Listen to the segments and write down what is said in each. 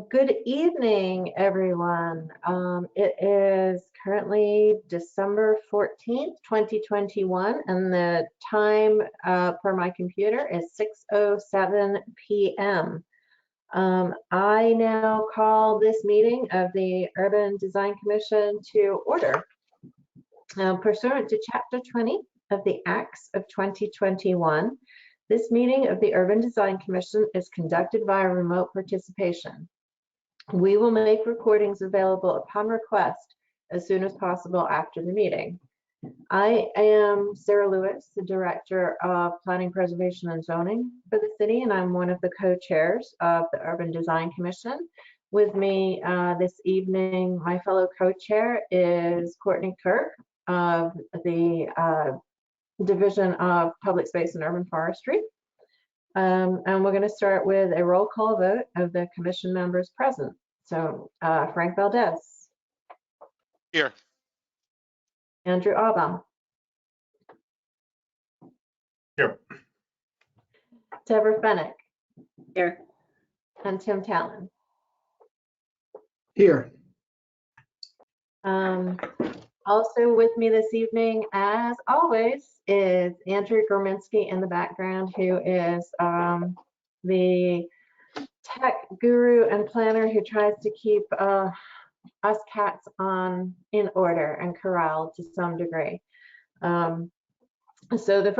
Good evening, everyone. It is currently December 14th, 2021, and the time per my computer is 6:07 p.m. I now call this meeting of the Urban Design Commission to order. Pursuant to Chapter 20 of the Acts of 2021, this meeting of the Urban Design Commission is conducted via remote participation. We will make recordings available upon request as soon as possible after the meeting. I am Sarah Lewis, the Director of Planning, Preservation, and Zoning for the city, and I'm one of the co-chairs of the Urban Design Commission. With me this evening, my fellow co-chair is Courtney Kirk of the Division of Public Space and Urban Forestry. And we're going to start with a roll call vote of the commission members present. So Frank Valdez. Here. Andrew Aubin. Here. Deborah Fennick. Here. And Tim Talon. Here. Also with me this evening, as always, is Andrew Gorminski in the background, who is the tech guru and planner who tries to keep us cats in order and corralled to some degree. So the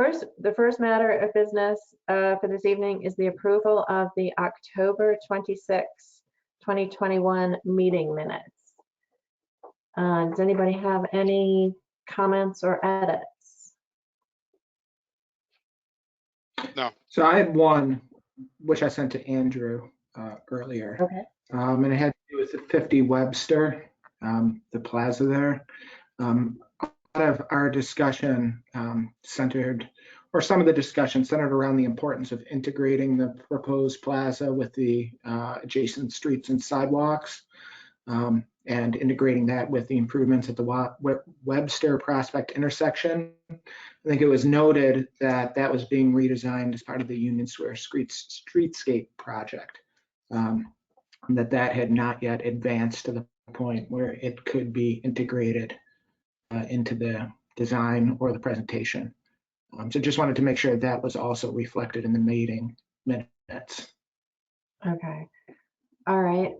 first matter of business for this evening is the approval of the October 26, 2021 meeting minutes. Does anybody have any comments or edits? No. So I had one, which I sent to Andrew earlier. Okay. And it had to do with the 50 Webster, the plaza there. A lot of our discussion centered, or some of the discussion centered around the importance of integrating the proposed plaza with the adjacent streets and sidewalks. And integrating that with the improvements at the Webster Prospect intersection. I think it was noted that that was being redesigned as part of the Union Square Streetscape project, that had not yet advanced to the point where it could be integrated into the design or the presentation. So just wanted to make sure that was also reflected in the meeting minutes. Okay. All right.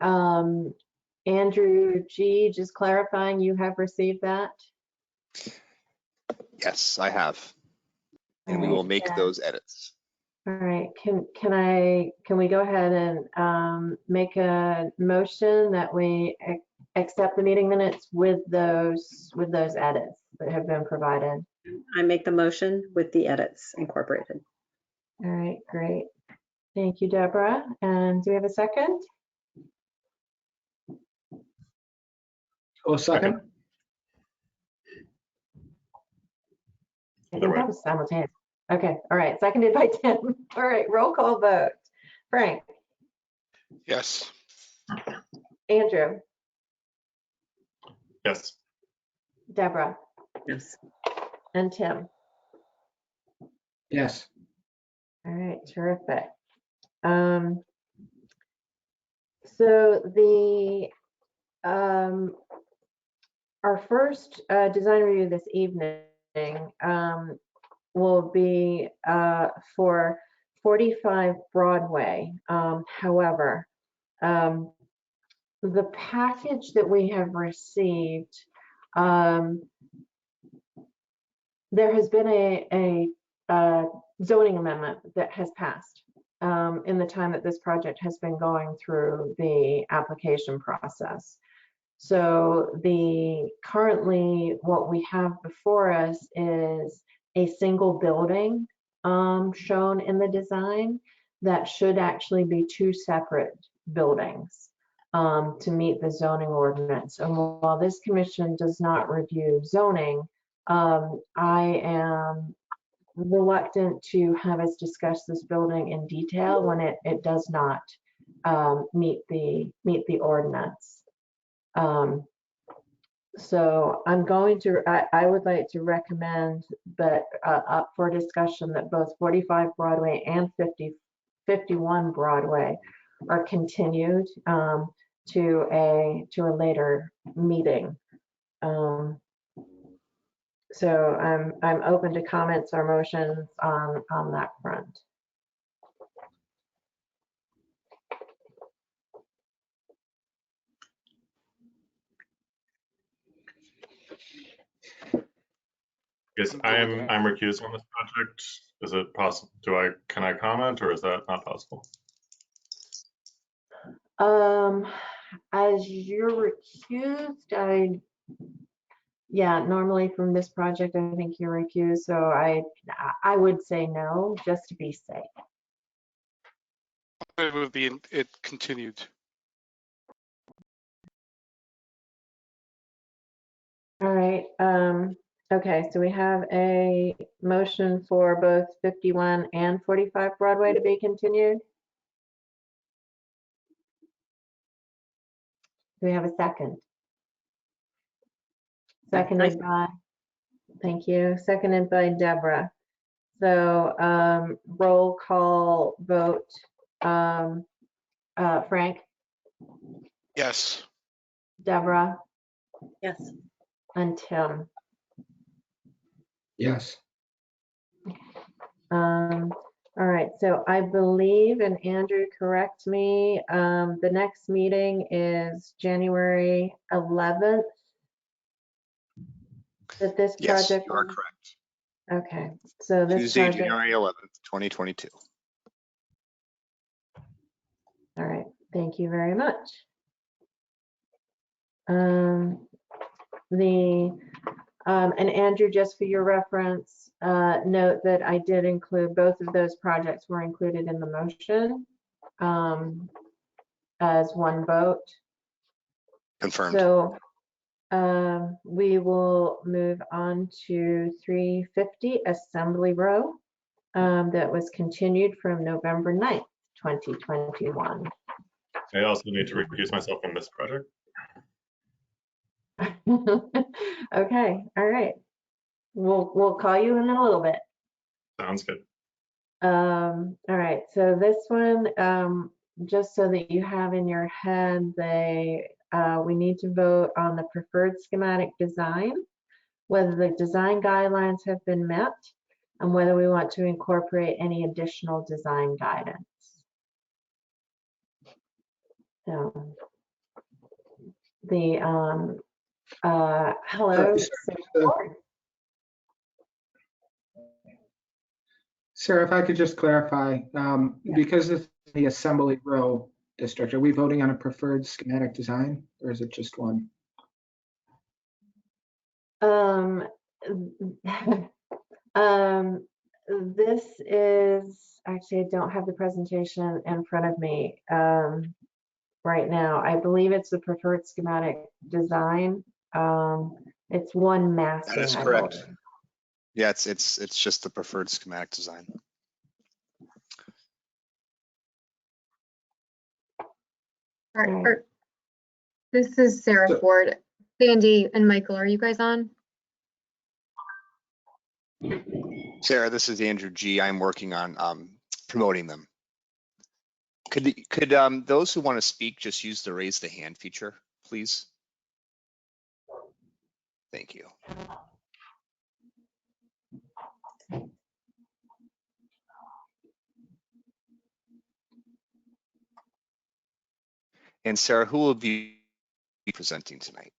Andrew G, just clarifying, you have received that? Yes, I have. And we All will right, make yeah. those edits. All right, can we go ahead and make a motion that we accept the meeting minutes with those edits that have been provided? I make the motion with the edits incorporated. All right, great. Thank you, Deborah. And do we have a second? Oh, second. I think that was simultaneous. Okay, all right, seconded by Tim. All right, roll call vote. Frank. Yes. Andrew. Yes. Deborah. Yes. And Tim. Yes. All right, terrific. So the our first design review this evening will be for 45 Broadway. However, the package that we have received, there has been a zoning amendment that has passed in the time that this project has been going through the application process. So currently what we have before us is a single building shown in the design that should actually be two separate buildings to meet the zoning ordinance. And while this commission does not review zoning, I am reluctant to have us discuss this building in detail when it does not meet the ordinance. So I'm going to, I would like to recommend that up for discussion that both 45 Broadway and 50 51 Broadway are continued to a later meeting. So I'm open to comments or motions on that front. Yes, I'm recused on this project. Is it possible? Can I comment, or is that not possible? As you're recused, yeah, normally from this project, I think you're recused, so I would say no, just to be safe. It would be, it continued. All right, okay, so we have a motion for both 51 and 45 Broadway to be continued. Do we have a second? Seconded by, thank you, seconded by Deborah. So roll call vote. Frank, Yes. Deborah, Yes. and Tim. Yes. All right, so I believe, and Andrew, correct me, the next meeting is January 11th. That this Yes, project. you are correct. Okay, so this Tuesday, project. January 11th, 2022. All right, thank you very much. And Andrew, just for your reference, note that I did include both of those projects were included in the motion as one vote. Confirmed. So we will move on to 350 Assembly Row that was continued from November 9th, 2021. I also need to recuse myself from this project. Okay, all right. We'll call you in a little bit. Sounds good. All right, so this one, just so that you have in your head, we need to vote on the preferred schematic design, whether the design guidelines have been met, and whether we want to incorporate any additional design guidance. So hello, Sarah, if I could just clarify, because it's the Assembly Row district, are we voting on a preferred schematic design, or is it just one? This is, actually, I don't have the presentation in front of me right now. I believe it's the preferred schematic design. It's one massing. That is correct. Yeah, it's just the preferred schematic design. All right. This is Sarah Ford. Sandy and Michael, are you guys on? Sarah, this is Andrew G. I'm working on promoting them. Could those who want to speak just use the raise the hand feature, please? Thank you. And Sarah, who will be presenting tonight?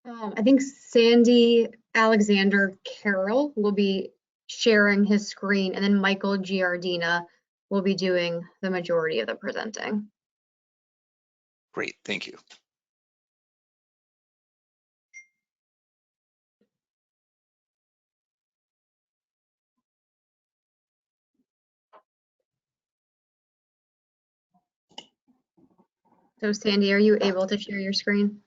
I think Sandy Alexander Carroll will be sharing his screen, and then Michael Giardina will be doing the majority of the presenting. Great, thank you. So Sandy, are you able to share your screen?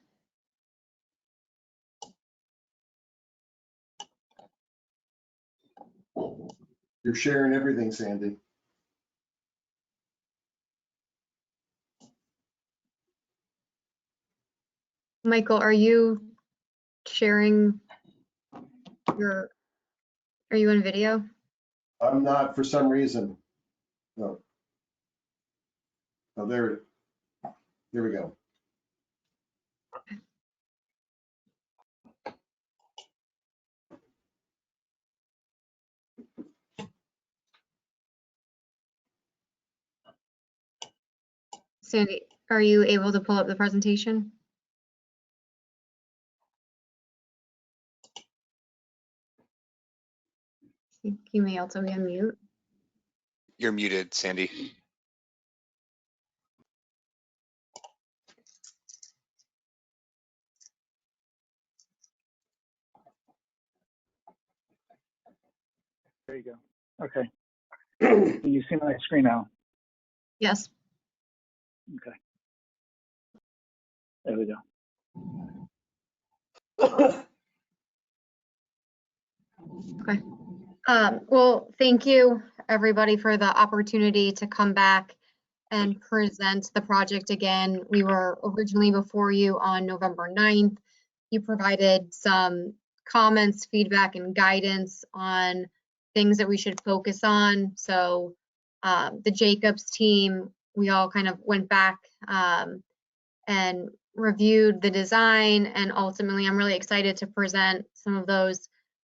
You're sharing everything, Sandy. Michael, are you sharing are you in video? I'm not for some reason. No. Oh, there we go. Sandy, are you able to pull up the presentation? I think you may also be on mute. You're muted, Sandy. There you go. Okay. Can you see my screen now? Yes. Okay. There we go. Okay. Well, thank you, everybody, for the opportunity to come back and present the project again. We were originally before you on November 9th. You provided some comments, feedback, and guidance on things that we should focus on. So the Jacobs team, we all kind of went back and reviewed the design, and ultimately I'm really excited to present some of those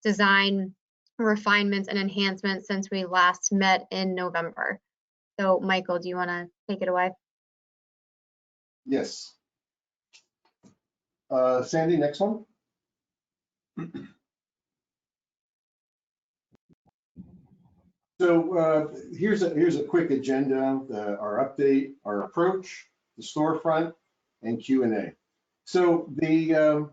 design refinements and enhancements since we last met in November. So Michael, do you want to take it away? Yes. Sandy, next one. So here's a quick agenda, our update, our approach, the storefront, and Q&A. So I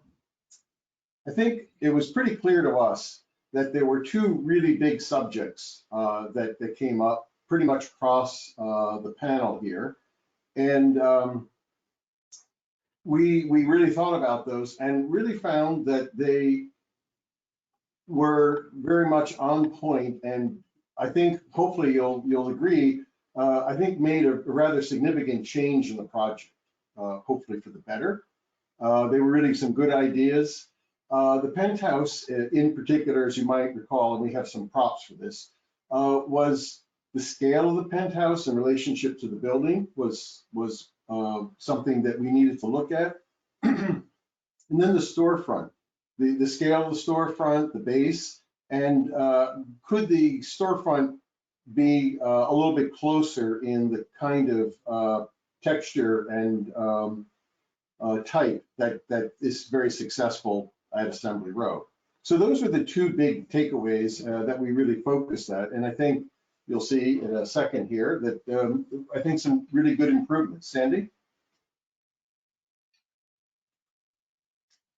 think it was pretty clear to us that there were two really big subjects that came up pretty much across the panel here. And we really thought about those and really found that they were very much on point, and I think hopefully you'll agree, I think made a rather significant change in the project, hopefully for the better. They were really some good ideas. The penthouse in particular, as you might recall, and we have some props for this, was the scale of the penthouse in relationship to the building was something that we needed to look at. And then the storefront, the scale of the storefront, the base, and could the storefront be a little bit closer in the kind of texture and type that is very successul at Assembly Row. So those are the two big takeaways that we really focused at. And I think you'll see in a second here that I think some really good improvements. Sandy?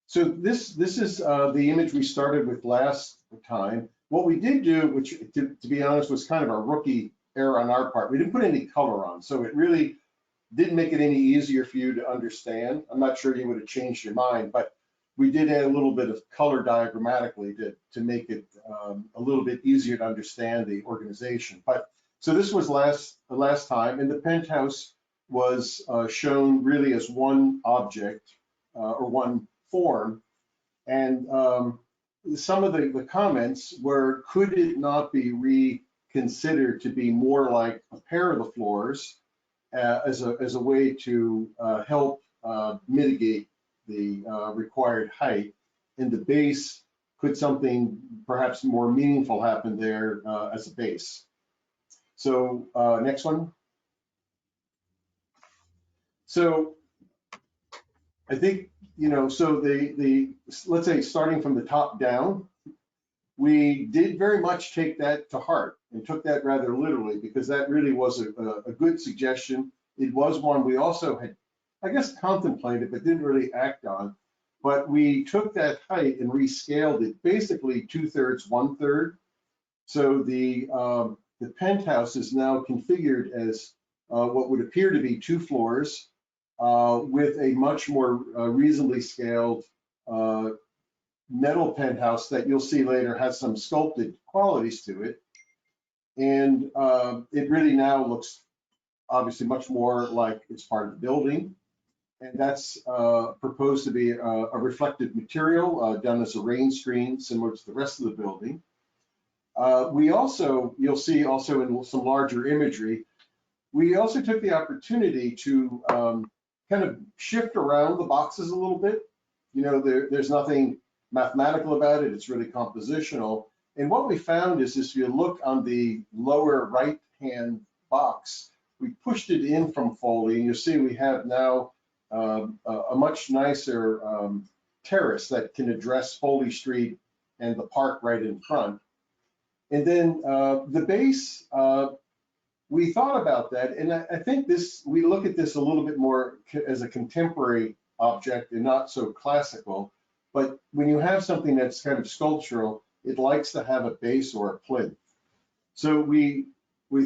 So this is the image we started with last time. What we did do, which to be honest was kind of a rookie error on our part, we didn't put any color on. So it really didn't make it any easier for you to understand. I'm not sure you would have changed your mind, but we did add a little bit of color diagrammatically to make it a little bit easier to understand the organization. But so this was last time, and the penthouse was shown really as one object or one form. And some of the comments were, could it not be reconsidered to be more like a pair of the floors as a way to help mitigate the required height? In the base, could something perhaps more meaningful happen there as a base? So next one. So I think, so let's say starting from the top down, we did very much take that to heart and took that rather literally, because that really was a good suggestion. It was one we also had, I guess, contemplated, but didn't really act on. But we took that height and rescaled it, basically 2/3, 1/3. So the penthouse is now configured as what would appear to be 2 floors with a much more reasonably scaled metal penthouse that you'll see later has some sculpted qualities to it. And it really now looks obviously much more like it's part of the building. And that's proposed to be a reflective material done as a rain screen, similar to the rest of the building. We also, you'll see also in some larger imagery, We also took the opportunity to kind of shift around the boxes a little bit. You know, there's nothing mathematical about it. It's really compositional. And what we found is if you look on the lower right-hand box, we pushed it in from Foley, and you'll see we have now a much nicer terrace that can address Foley Street and the park right in front. And then the base, we thought about that, and I think we look at this a little bit more as a contemporary object and not so classical. But when you have something that's kind of sculptural, it likes to have a base or a plinth. So we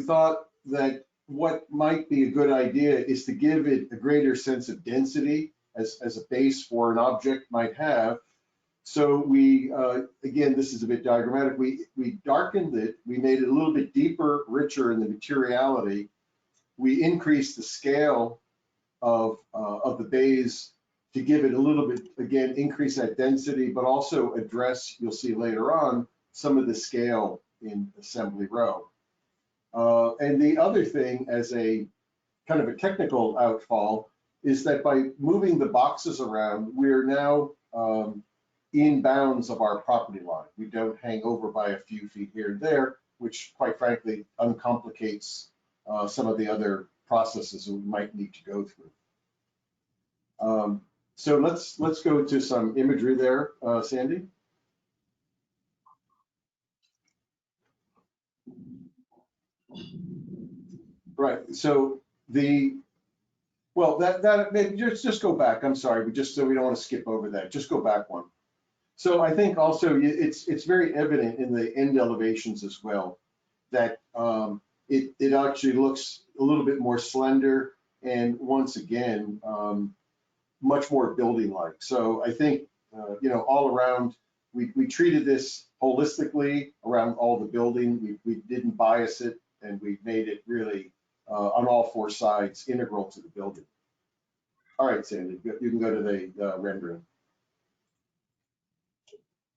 thought that what might be a good idea is to give it a greater sense of density as a base for an object might have. So we, again, this is a bit diagrammatic. We darkened it. We made it a little bit deeper, richer in the materiality. We increased the scale of the bays to give it a little bit, again, increase that density, but also address, you'll see later on, some of the scale in Assembly Row. And the other thing, as a kind of a technical outfall, is that by moving the boxes around, we're now in bounds of our property line. We don't hang over by a few feet here and there, which quite frankly uncomplicates some of the other processes we might need to go through. So let's go to some imagery there, Sandy. Right. So just go back. I'm sorry, but just so we don't want to skip over that, just go back one. So I think also it's very evident in the end elevations as well that it actually looks a little bit more slender and once again much more building-like. So I think you know, all around we treated this holistically around all the building. We didn't bias it, and we made it really on all four sides integral to the building. All right, Sandy, you can go to the rendering.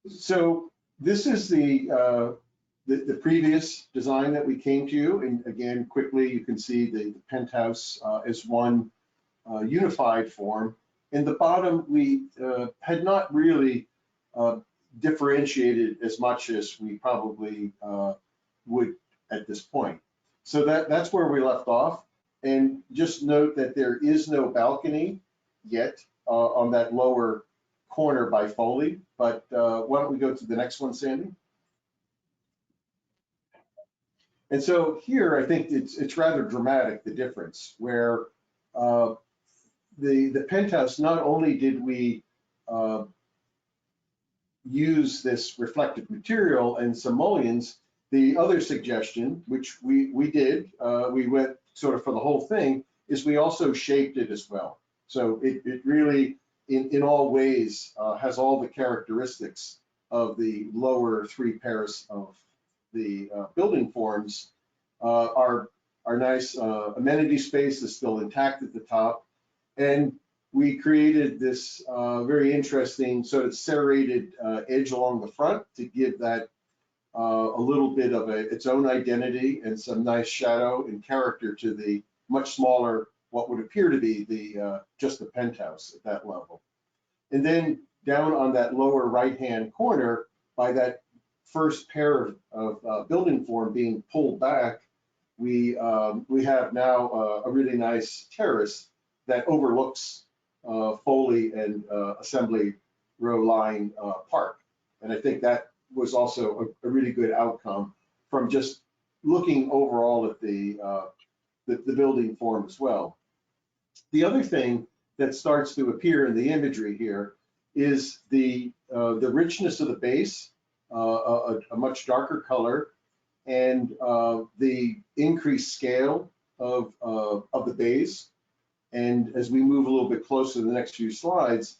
So this is the previous design that we came to you, and again, quickly you can see the penthouse as one unified form. In the bottom, we had not really differentiated as much as we probably would at this point. So that's where we left off. And just note that there is no balcony yet on that lower corner by Foley, but why don't we go to the next one, Sandy? And so here, I think it's rather dramatic, the difference, where the penthouse, not only did we use this reflective material and some mullions, the other suggestion, which we did, we went sort of for the whole thing, is we also shaped it as well. So it really, in all ways, has all the characteristics of the lower three pairs of the building forms. Our nice amenity space is still intact at the top. And we created this very interesting sort of serrated edge along the front to give that a little bit of its own identity and some nice shadow and character to the much smaller, what would appear to be just the penthouse at that level. And then down on that lower right-hand corner, by that first pair of building form being pulled back, we have now a really nice terrace that overlooks Foley and Assembly Row Line Park. And I think that was also a really good outcome from just looking overall at the building form as well. The other thing that starts to appear in the imagery here is the richness of the base, a much darker color, and the increased scale of the bays. And as we move a little bit closer to the next few slides,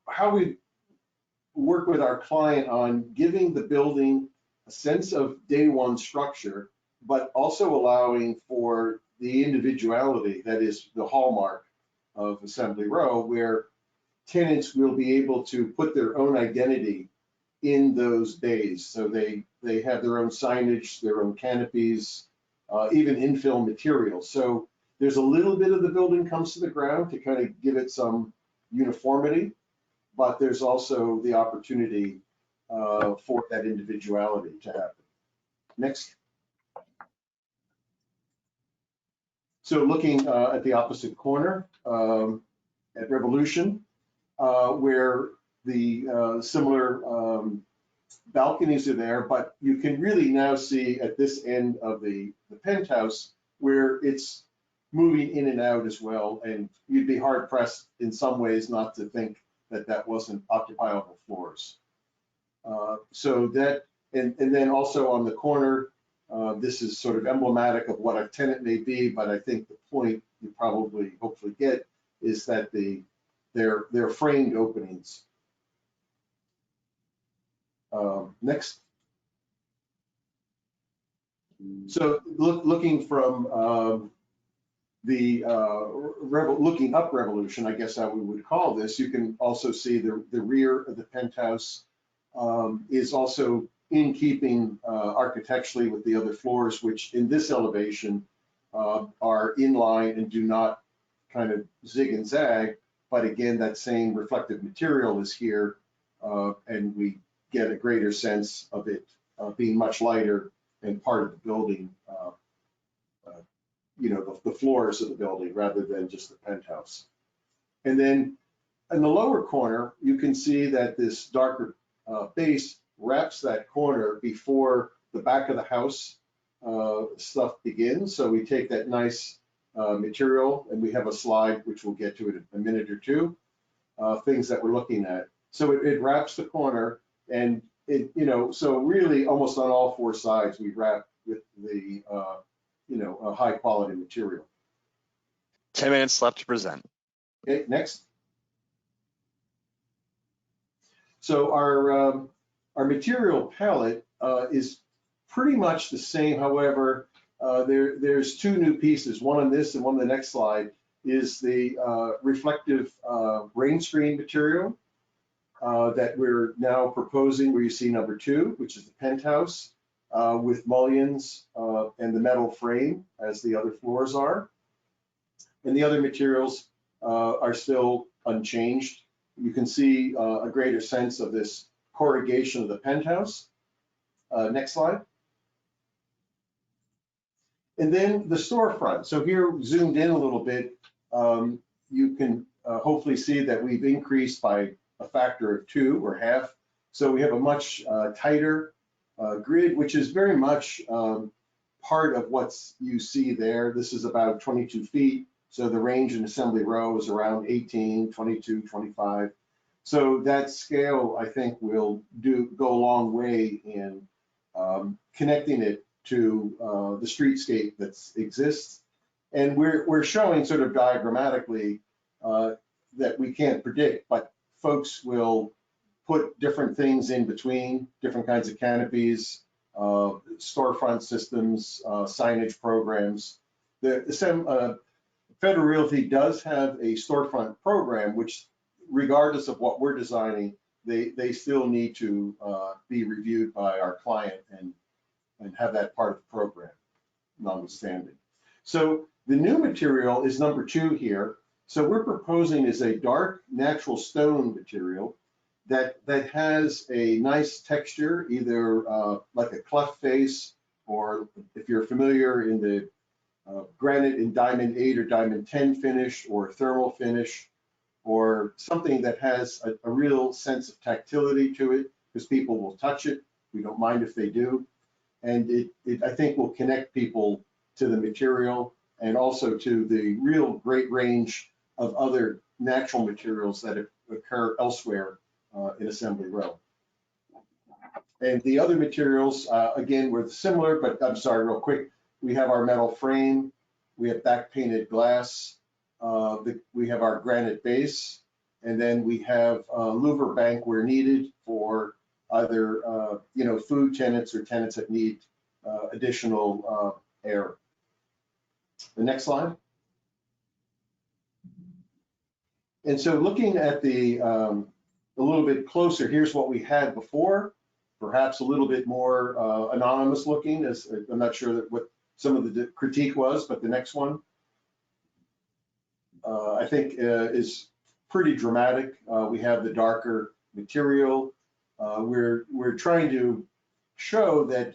how we work with our client on giving the building a sense of day one structure, but also allowing for the individuality that is the hallmark of Assembly Row, where tenants will be able to put their own identity in those bays. So they have their own signage, their own canopies, even infill materials. So there's a little bit of the building comes to the ground to kind of give it some uniformity, but there's also the opportunity for that individuality to happen. Next. So looking at the opposite corner, at Revolution, where the similar balconies are there, but you can really now see at this end of the penthouse where it's moving in and out as well, and you'd be hard pressed in some ways not to think that that wasn't occupiable floors. So that, and then also on the corner, this is sort of emblematic of what a tenant may be, but I think the point you probably hopefully get is that they're framed openings. Next. So looking from looking up Revolution, I guess how we would call this, you can also see the rear of the penthouse is also in keeping architecturally with the other floors, which in this elevation are in line and do not kind of zig and zag. But again, that same reflective material is here, and we get a greater sense of it being much lighter and part of the building, you know, the floors of the building rather than just the penthouse. And then in the lower corner, you can see that this darker base wraps that corner before the back of the house stuff begins. So we take that nice material, and we have a slide which we'll get to in a minute or two, things that we're looking at. So it wraps the corner, and it, you know, so really almost on all four sides we wrap with the you know, a high quality material. 10 minutes left to present. Okay, next. So our material palette is pretty much the same. However, there's two new pieces, one on this and one on the next slide, is the reflective rain screen material that we're now proposing, where you see number 2, which is the penthouse with mullions and the metal frame as the other floors are. And the other materials are still unchanged. You can see a greater sense of this corrugation of the penthouse. Next slide. And then the storefront. So here, zoomed in a little bit, you can hopefully see that we've increased by a factor of 2 or half. So we have a much tighter grid, which is very much part of what you see there. This is about 22 feet. So the range in assembly row is around 18, 22, 25. So that scale, I think, will go a long way in connecting it to the streetscape that exists. And we're showing sort of diagrammatically that we can't predict, but folks will put different things in between, different kinds of canopies, storefront systems, signage programs. Federal Realty does have a storefront program, which regardless of what we're designing, they still need to be reviewed by our client and have that part of the program, notwithstanding. So the new material is number 2 here. So we're proposing is a dark natural stone material that has a nice texture, either like a cleft face, or if you're familiar in the granite in diamond 8 or diamond 10 finish, or thermal finish, or something that has a real sense of tactility to it, because people will touch it. We don't mind if they do. And it I think will connect people to the material and also to the real great range of other natural materials that occur elsewhere in assembly row. And the other materials, again, were similar, but I'm sorry, real quick. We have our metal frame, we have back painted glass, we have our granite base, and then we have louver bank where needed for either you know, food tenants or tenants that need additional air. The next slide. And so looking at the a little bit closer, here's what we had before, perhaps a little bit more anonymous looking, as I'm not sure that what some of the critique was, but the next one, I think is pretty dramatic. We have the darker material. We're trying to show that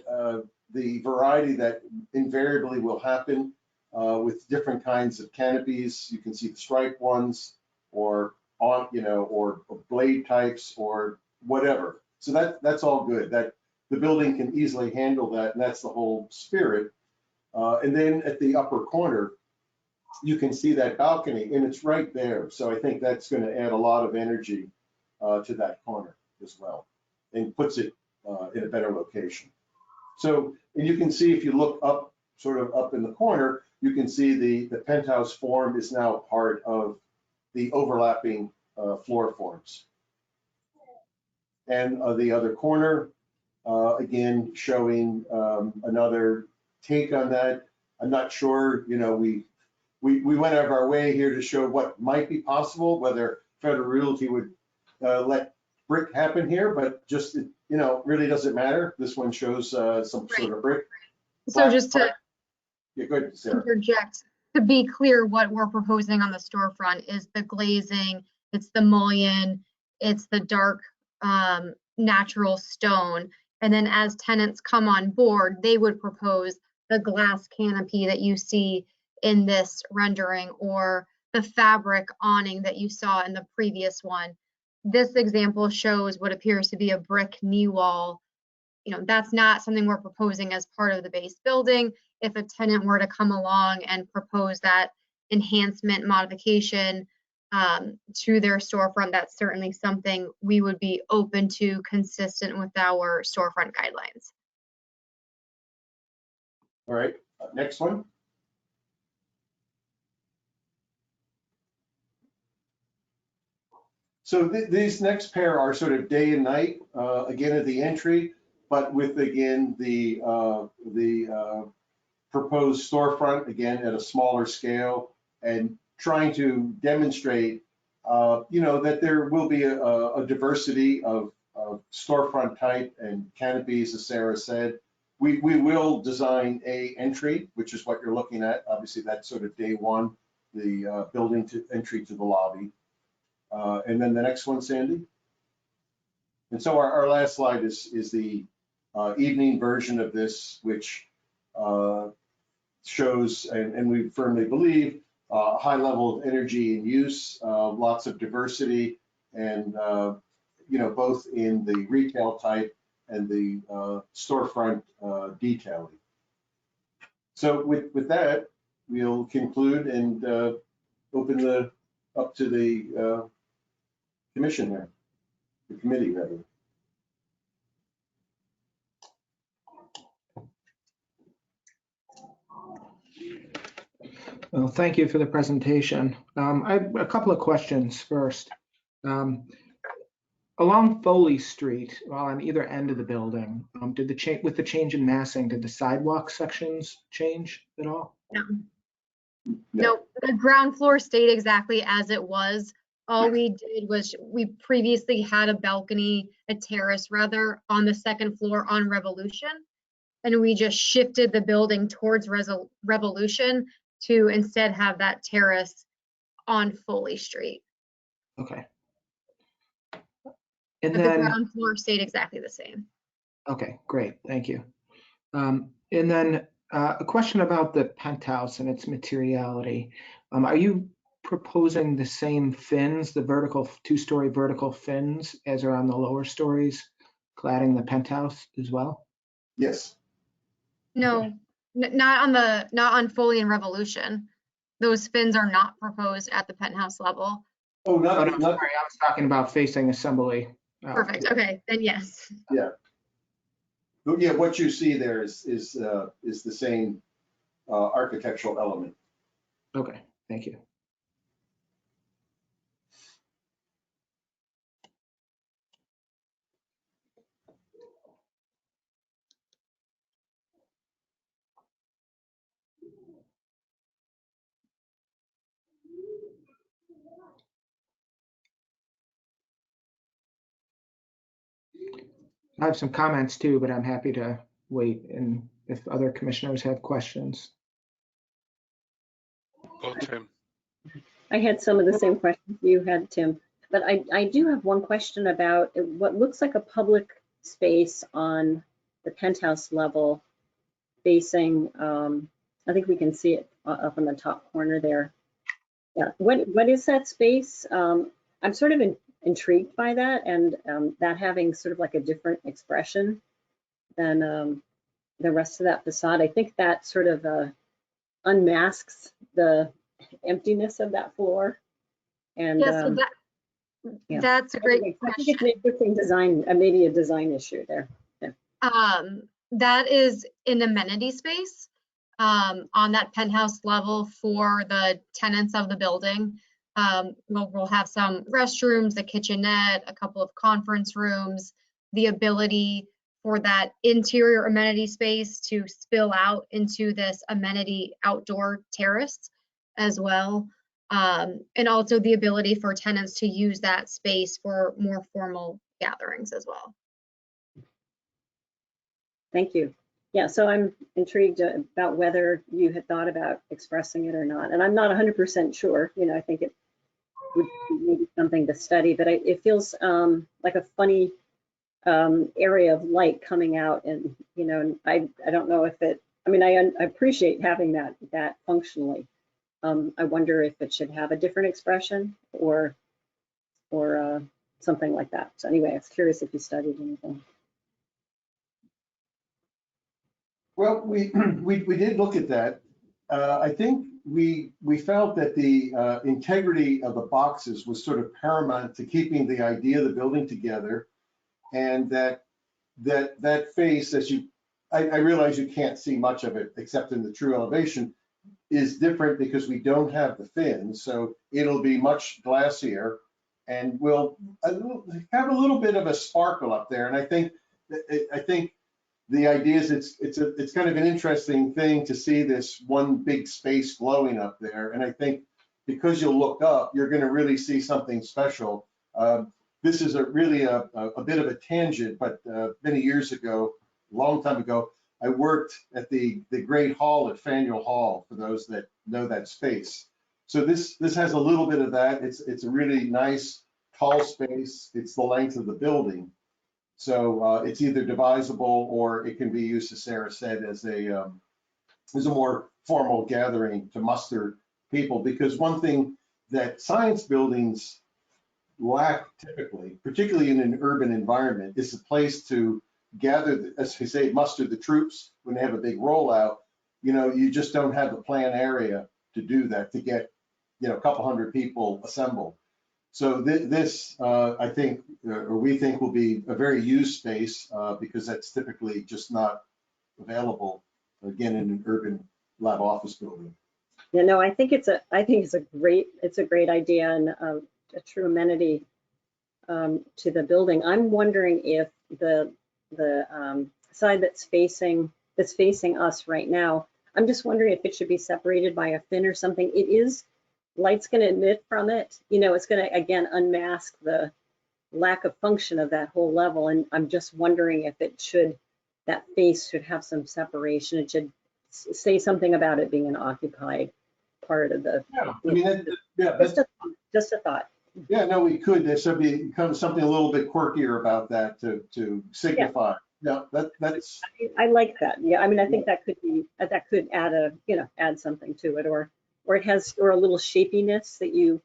the variety that invariably will happen with different kinds of canopies. You can see the striped ones, or on, or blade types, or whatever. So that's all good. That the building can easily handle that, and that's the whole spirit. And then at the upper corner, you can see that balcony, and it's right there. So I think that's going to add a lot of energy to that corner as well, and puts it in a better location. So, and you can see if you look up, sort of up in the corner, you can see the penthouse form is now part of the overlapping floor forms. And the other corner, again, showing another take on that. I'm not sure, we went out of our way here to show what might be possible, whether Federal Realty would let brick happen here, but just, really doesn't matter. This one shows some sort of brick. So just to Yeah, go ahead, Sarah. interject, to be clear, what we're proposing on the storefront is the glazing, it's the mullion, it's the dark natural stone. And then as tenants come on board, they would propose the glass canopy that you see in this rendering, or the fabric awning that you saw in the previous one. This example shows what appears to be a brick knee wall. That's not something we're proposing as part of the base building. If a tenant were to come along and propose that enhancement modification to their storefront, that's certainly something we would be open to, consistent with our storefront guidelines. All right, next one. So these next pair are sort of day and night, again at the entry, but with, again, the proposed storefront, again, at a smaller scale, and trying to demonstrate, that there will be a diversity of storefront type and canopies, as Sarah said. We will design a entry, which is what you're looking at. Obviously, that's sort of day one, the building to entry to the lobby. And then the next one, Sandy. And so our last slide is the evening version of this, which shows, and we firmly believe, high level of energy and use, lots of diversity, and both in the retail type and the storefront detailing. So with that, we'll conclude and open up to the commission there, the committee rather. Well, thank you for the presentation. I have a couple of questions first. Along Foley Street, well, on either end of the building, with the change in massing, did the sidewalk sections change at all? No, the ground floor stayed exactly as it was. All we did was, we previously had a balcony, a terrace rather, on the second floor on Revolution. And we just shifted the building towards Revolution to instead have that terrace on Foley Street. Okay. And But the then, ground floor stayed exactly the same. okay, great, thank you. And then a question about the penthouse and its materiality. Are you proposing the same fins, the vertical, two-story vertical fins as are on the lower stories, cladding the penthouse as well? Yes. No, not on Foley and Revolution. Those fins are not proposed at the penthouse level. Oh, Oh, no, not, sorry, I was talking about facing assembly. Perfect. Okay, then yes. yeah. Yeah, what you see there is the same architectural element. Okay, thank you. I have some comments too, but I'm happy to wait and if other commissioners have questions. Go, Tim. I had some of the same questions you had, Tim, but I do have one question about what looks like a public space on the penthouse level facing, I think we can see it up in the top corner there. Yeah, what is that space? I'm sort of intrigued by that, and that having sort of like a different expression than the rest of that facade. I think that sort of unmasks the emptiness of that floor. And Yeah, so yeah. that's a great I think question. it's an interesting design, maybe a design issue there. That is an amenity space on that penthouse level for the tenants of the building. We'll have some restrooms, a kitchenette, a couple of conference rooms, the ability for that interior amenity space to spill out into this amenity outdoor terrace as well. And also the ability for tenants to use that space for more formal gatherings as well. Thank you. Yeah, so I'm intrigued about whether you had thought about expressing it or not. And I'm not 100% sure, I think it would be maybe something to study, but it feels like a funny area of light coming out, and and I don't know if it, I appreciate having that functionally. I wonder if it should have a different expression or something like that. So anyway, I was curious if you studied anything. Well, we did look at that. I think we felt that the integrity of the boxes was sort of paramount to keeping the idea of the building together, and that face, as I realize you can't see much of it except in the true elevation, is different because we don't have the fins, so it'll be much glassier, and we'll have a little bit of a sparkle up there. And I think the idea is it's kind of an interesting thing to see this one big space glowing up there. And I think because you'll look up, you're going to really see something special. This is really a bit of a tangent, but many years ago, a long time ago, I worked at the Great Hall at Faneuil Hall, for those that know that space. So this has a little bit of that. It's a really nice, tall space. It's the length of the building. So it's either divisible or it can be used, as Sarah said, as a more formal gathering to muster people. Because one thing that science buildings lack typically, particularly in an urban environment, is a place to gather, as we say, muster the troops when they have a big rollout. You just don't have a planned area to do that, to get a couple hundred people assembled. So this, I think, or we think, will be a very used space because that's typically just not available, again, in an urban lab office building. Yeah, no, I think it's a great idea and a true amenity to the building. I'm wondering if the side that's facing us right now, I'm just wondering if it should be separated by a fin or something. It is. Light's going to emit from it. It's going to, again, unmask the lack of function of that whole level. And I'm just wondering if that face should have some separation. It should say something about it being an occupied part of the. Yeah, just a thought. Yeah, no, we could. There should become something a little bit quirkier about that to signify. Yeah, that's. I like that. Yeah, I think that could add something to it, or it has, or a little shapiness that you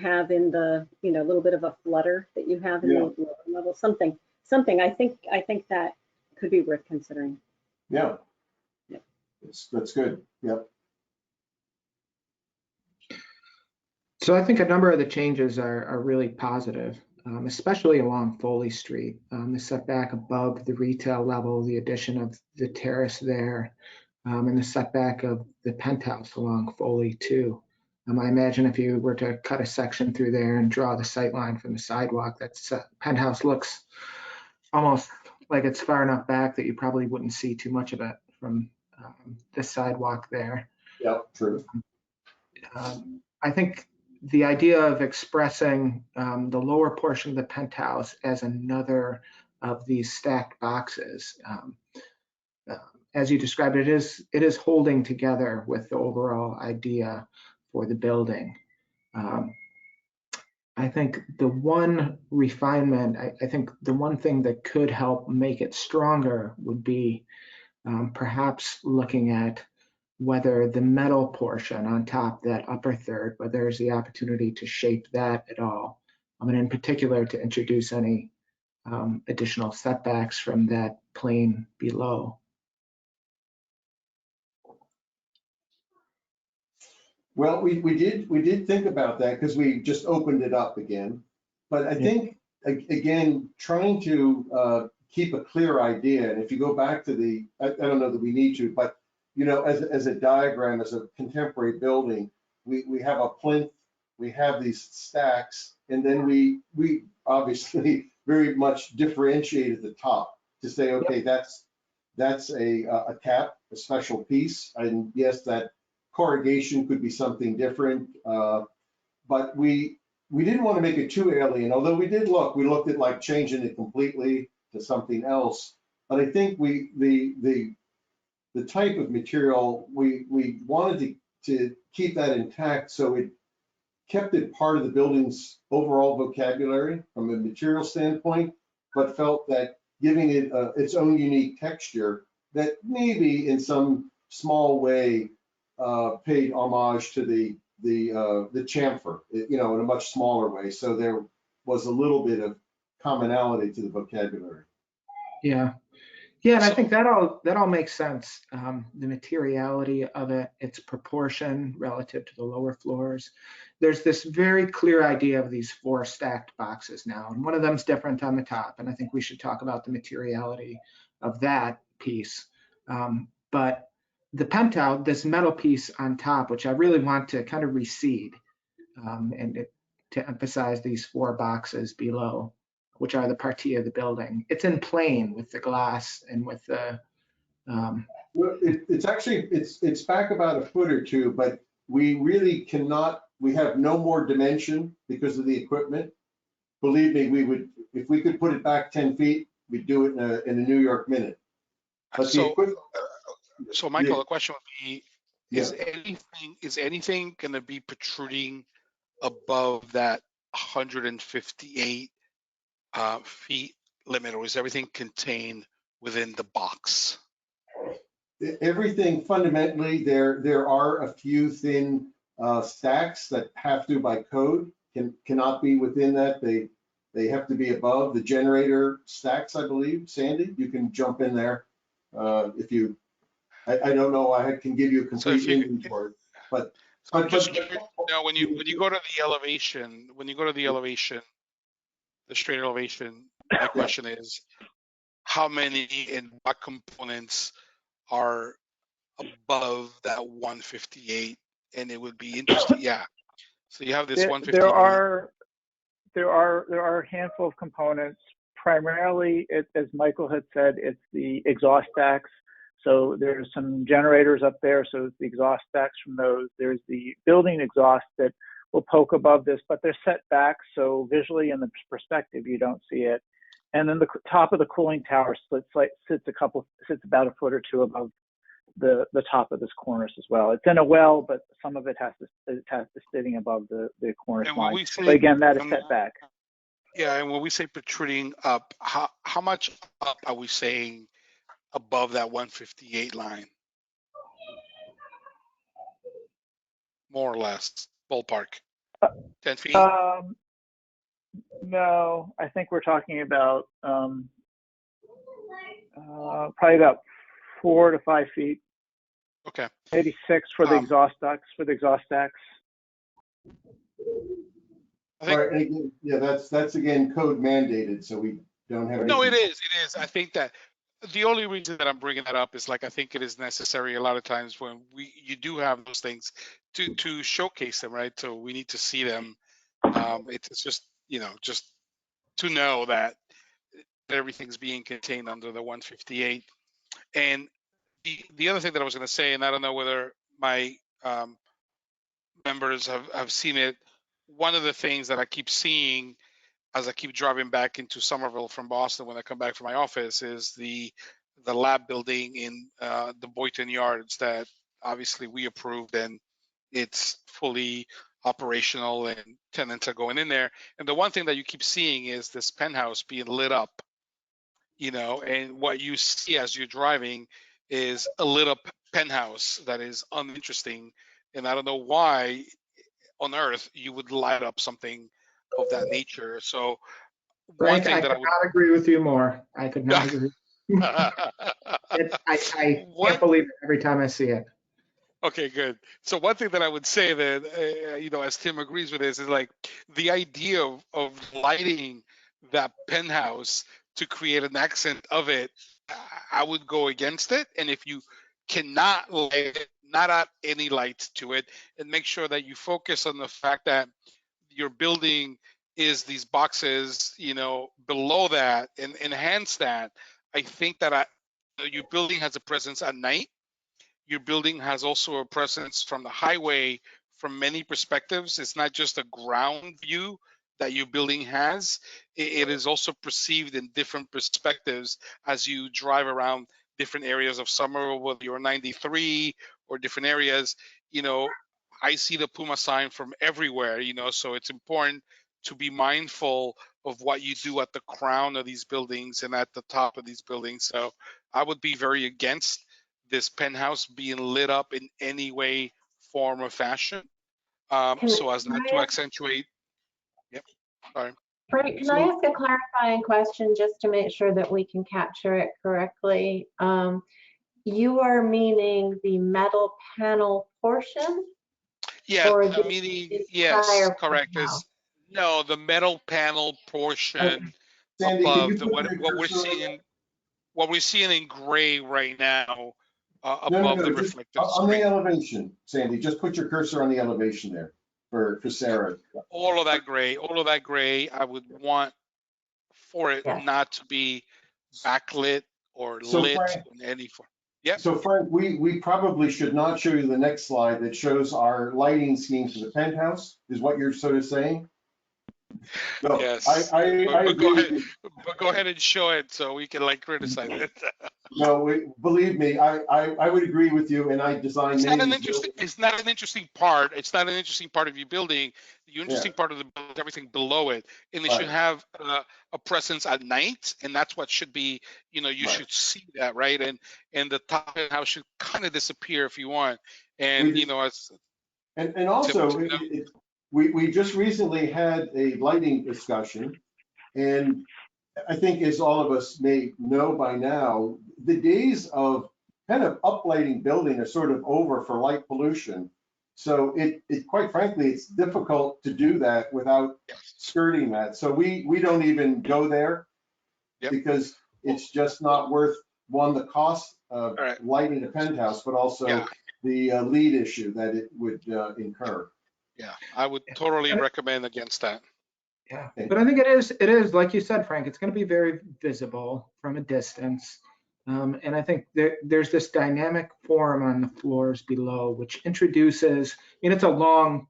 have in the, a little bit of a flutter that you have in the lower level, something. I think that could be worth considering. Yeah. That's good. Yep. So I think a number of the changes are really positive, especially along Foley Street. The setback above the retail level, the addition of the terrace there, and the setback of the penthouse along Foley too. I imagine if you were to cut a section through there and draw the sight line from the sidewalk, that penthouse looks almost like it's far enough back that you probably wouldn't see too much of it from the sidewalk there. Yeah, true. I think the idea of expressing the lower portion of the penthouse as another of these stacked boxes as you described, it is holding together with the overall idea for the building. I think the one refinement, I think the one thing that could help make it stronger would be perhaps looking at whether the metal portion on top, that upper third, whether there's the opportunity to shape that at all. And in particular, to introduce any additional setbacks from that plane below. Well, we did think about that because we just opened it up again. But I think, again, trying to keep a clear idea, and if you go back to the, I don't know that we need to, but you know, as a diagram, as a contemporary building, we have a plinth, we have these stacks, and then we obviously very much differentiate at the top to say, okay, that's a cap, a special piece, and yes, that corrugation could be something different, but we didn't want to make it too alien, although we looked at like changing it completely to something else. But I think the type of material, we wanted to keep that intact, so it kept it part of the building's overall vocabulary from a material standpoint, but felt that giving it its own unique texture that maybe in some small way paid homage to the chamfer, you know, in a much smaller way. So there was a little bit of commonality to the vocabulary. Yeah. Yeah, and I think that all makes sense. The materiality of it, its proportion relative to the lower floors. There's this very clear idea of these 4 stacked boxes now, and one of them's different on the top, and I think we should talk about the materiality of that piece. But the penthouse, this metal piece on top, which I really want to kind of recede, to emphasize these 4 boxes below, which are the partie of the building. It's in plane with the glass and with the. Well, it's actually, it's back about a foot or two, but we really cannot, we have no more dimension because of the equipment. Believe me, we would, if we could put it back 10 feet, we'd do it in a New York minute. But So Michael, the question would be, Yeah. is anything going to be protruding above that 158 feet limit, or is everything contained within the box? Everything fundamentally, there are a few thin stacks that have to, by code, cannot be within that. They have to be above the generator stacks, I believe. Sandy, you can jump in there if you. I don't know. I can give you a complete inventory, but. I'm just curious, you know, when you go to the elevation, the straight elevation, my question is, how many and what components are above that 158? And it would be interesting. Yeah. So you have this 158. There are a handful of components. Primarily, as Michael had said, it's the exhaust stacks. So there's some generators up there. So it's the exhaust stacks from those. There's the building exhaust that will poke above this, but they're set back. So visually in the perspective, you don't see it. And then the top of the cooling tower sits about a foot or two above the top of this cornice as well. It's in a well, but some of it has to sitting above the cornice line. But again, that is set back. Yeah, and when we say protruding up, how much up are we saying above that 158 line? More or less, ballpark. 10 feet? No, I think we're talking about probably about 4 to 5 feet. Okay. Maybe 6 for the exhaust ducts, for the exhaust stacks. I think, all right, and again, yeah, that's again code mandated, so we don't have. No, it is. I think that the only reason that I'm bringing that up is like I think it is necessary a lot of times when you do have those things to showcase them, right? So we need to see them. It's just, you know, just to know that everything's being contained under the 158. And the other thing that I was going to say, and I don't know whether my members have seen it, one of the things that I keep seeing as I keep driving back into Somerville from Boston when I come back from my office is the the lab building in the Boynton Yards that obviously we approved, and it's fully operational and tenants are going in there. And the one thing that you keep seeing is this penthouse being lit up, and what you see as you're driving is a lit up penthouse that is uninteresting. And I don't know why on earth you would light up something of that nature. So one Frank, thing I that could I would not agree with you more. I could not agree. I can't believe it every time I see it. Okay, good. So one thing that I would say that, as Tim agrees with this, is like the idea of lighting that penthouse to create an accent of it, I would go against it. And if you cannot light it, not add any light to it, and make sure that you focus on the fact that your building is these boxes, below that, and enhance that. I think that your building has a presence at night. Your building has also a presence from the highway from many perspectives. It's not just a ground view that your building has. It is also perceived in different perspectives as you drive around different areas of Summer, whether you're 93 or different areas. I see the Puma sign from everywhere, so it's important to be mindful of what you do at the crown of these buildings and at the top of these buildings. So I would be very against this penthouse being lit up in any way, form, or fashion, so as not to accentuate. Yep. Sorry. Frank, can I ask a clarifying question just to make sure that we can capture it correctly? You are meaning the metal panel portion? Yeah, or the meaning, yes, entire correct. penthouse? No, the metal panel portion Sandy, can you above put what your we're cursor on seeing. What we're seeing in gray right now, No, above the just reflective on the screen. elevation, Sandy, just put your cursor on the elevation there for Sarah. All of that gray, I would want for it Yes. not to be backlit or So lit Frank, in any form. Yeah. So Frank, we probably should not show you the next slide that shows our lighting scheme for the penthouse, is what you're sort of saying? No, Yes. I But agree with you. go ahead and show it so we can criticize it. No, believe me, I would agree with you, and I designed many of these buildings. It's not an interesting part. It's not an interesting part of your building. The interesting part of the building is everything below it, and it should have a presence at night, and that's what should be. You should see that, right? And the top of the house should kind of disappear if you want. And And also, we just recently had a lighting discussion, and I think, as all of us may know by now, the days of kind of uplighting building are sort of over for light pollution. So it quite frankly, it's difficult to do that without skirting that. So we don't even go there because it's just not worth, one, the cost of lighting a penthouse, but also the lead issue that it would incur. Yeah, I would totally recommend against that. Yeah, but I think it is like you said, Frank, it's going to be very visible from a distance. And I think there's this dynamic form on the floors below, which introduces, it's a long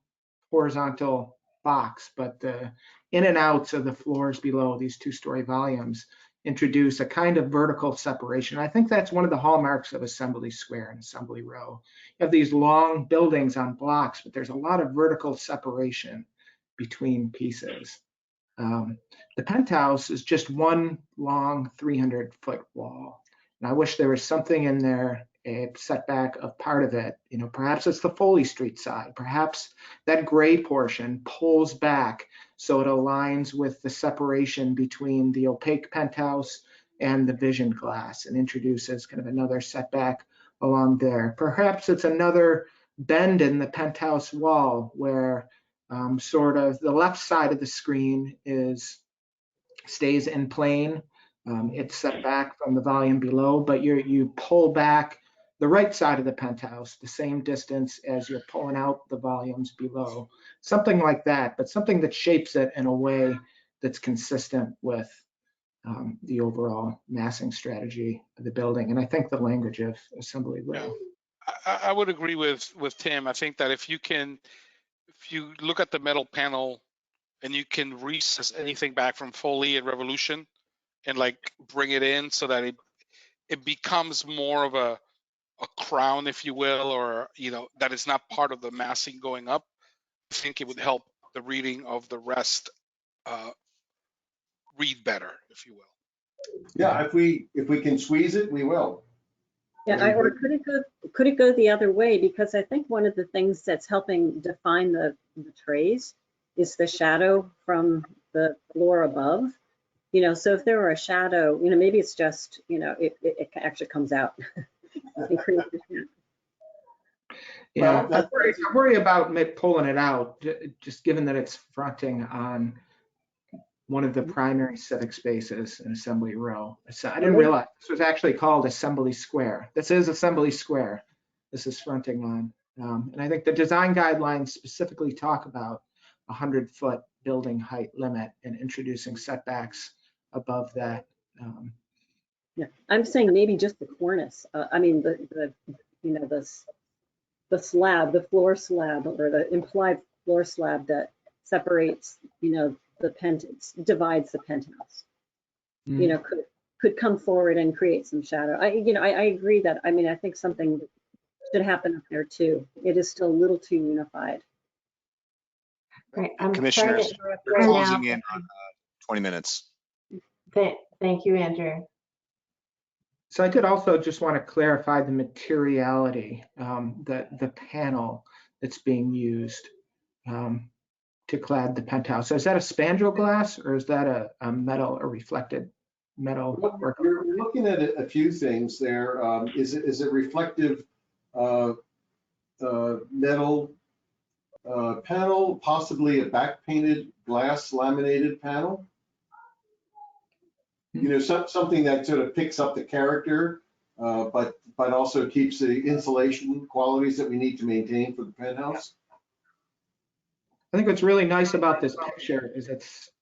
horizontal box, but the in and outs of the floors below, these two-story volumes, introduce a kind of vertical separation. I think that's one of the hallmarks of Assembly Square and Assembly Row. You have these long buildings on blocks, but there's a lot of vertical separation between pieces. The penthouse is just one long 300-foot wall. And I wish there was something in there, a setback of part of it. Perhaps it's the Foley Street side. Perhaps that gray portion pulls back so it aligns with the separation between the opaque penthouse and the vision glass and introduces kind of another setback along there. Perhaps it's another bend in the penthouse wall where sort of the left side of the screen stays in plane. It's set back from the volume below, but you pull back the right side of the penthouse the same distance as you're pulling out the volumes below. Something like that, but something that shapes it in a way that's consistent with the overall massing strategy of the building. And I think the language of Assembly Row. I would agree with Tim. I think that if you look at the metal panel and you can recess anything back from Foley and Revolution and bring it in so that it becomes more of a crown, if you will, or, you know, that is not part of the massing going up. I think it would help the reading of the rest read better, if you will. Yeah, if we can squeeze it, we will. Yeah, or could it go the other way? Because I think one of the things that's helping define the trays is the shadow from the floor above. You know, so if there were a shadow, you know, maybe it's just, you know, it actually comes out. And creates a shadow. Yeah, Well, I worry about pulling it out, just given that it's fronting on one of the primary civic spaces in Assembly Row. So I didn't realize this was actually called Assembly Square. This is Assembly Square. This is fronting on. And I think the design guidelines specifically talk about a 100-foot building height limit and introducing setbacks above that. Yeah, I'm saying maybe just the cornice. I mean, the you know, the slab, the floor slab, or the implied floor slab that separates, you know, divides the penthouse. You know, could come forward and create some shadow. I agree that, I mean, I think something should happen up there too. It is still a little too unified. Right, I'm Commissioners, sorry to interrupt we're right closing now. in on 20 minutes. Thank you, Andrew. So I did also just want to clarify the materiality, the panel that's being used to clad the penthouse. So is that a spandrel glass or is that a metal or reflected metal? We're looking at a few things there. Is it reflective metal panel, possibly a back painted glass laminated panel? You know, something that sort of picks up the character, but also keeps the insulation qualities that we need to maintain for the penthouse. I think what's really nice about this picture is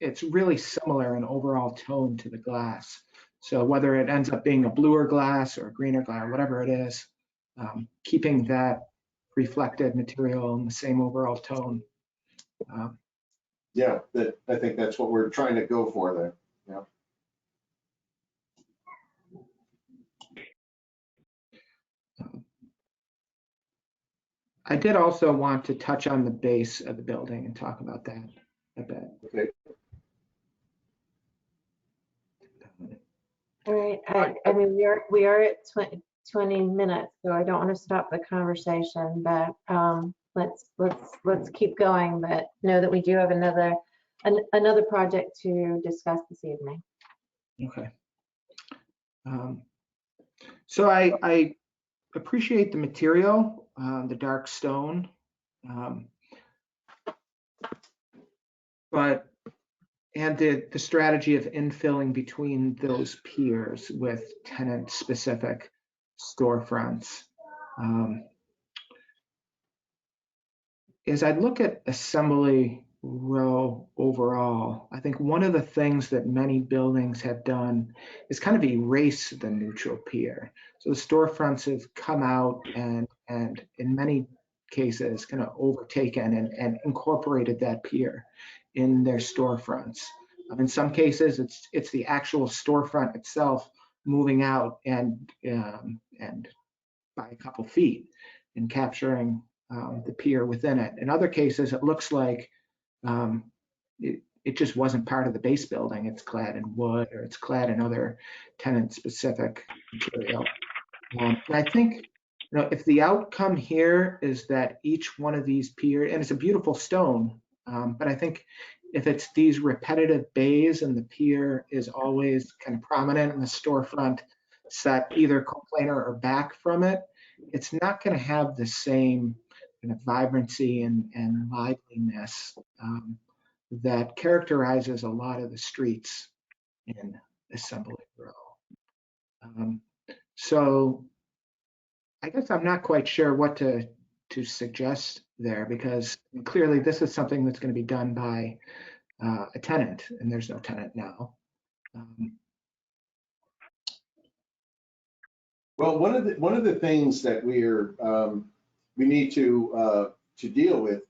it's really similar in overall tone to the glass. So whether it ends up being a bluer glass or a greener glass, whatever it is, keeping that reflected material in the same overall tone. Yeah, I think that's what we're trying to go for there. Yeah. I did also want to touch on the base of the building and talk about that a bit. Okay. All right, I mean, we are at 20 minutes, so I don't want to stop the conversation, but let's keep going, but know that we do have another project to discuss this evening. Okay. So I appreciate the material, the dark stone, and the strategy of infilling between those piers with tenant-specific storefronts. As I look at Assembly Row overall, I think one of the things that many buildings have done is kind of erase the neutral pier. So the storefronts have come out and in many cases kind of overtaken and incorporated that pier in their storefronts. In some cases, it's the actual storefront itself moving out and by a couple feet and capturing the pier within it. In other cases, it looks like it just wasn't part of the base building. It's clad in wood or it's clad in other tenant-specific material. And I think, you know, if the outcome here is that each one of these piers, and it's a beautiful stone, but I think if it's these repetitive bays and the pier is always kind of prominent in the storefront set either coplanar or back from it, it's not going to have the same kind of vibrancy and liveliness that characterizes a lot of the streets in Assembly Row. So I guess I'm not quite sure what to suggest there, because clearly this is something that's going to be done by a tenant, and there's no tenant now. Well, one of the things that we need to deal with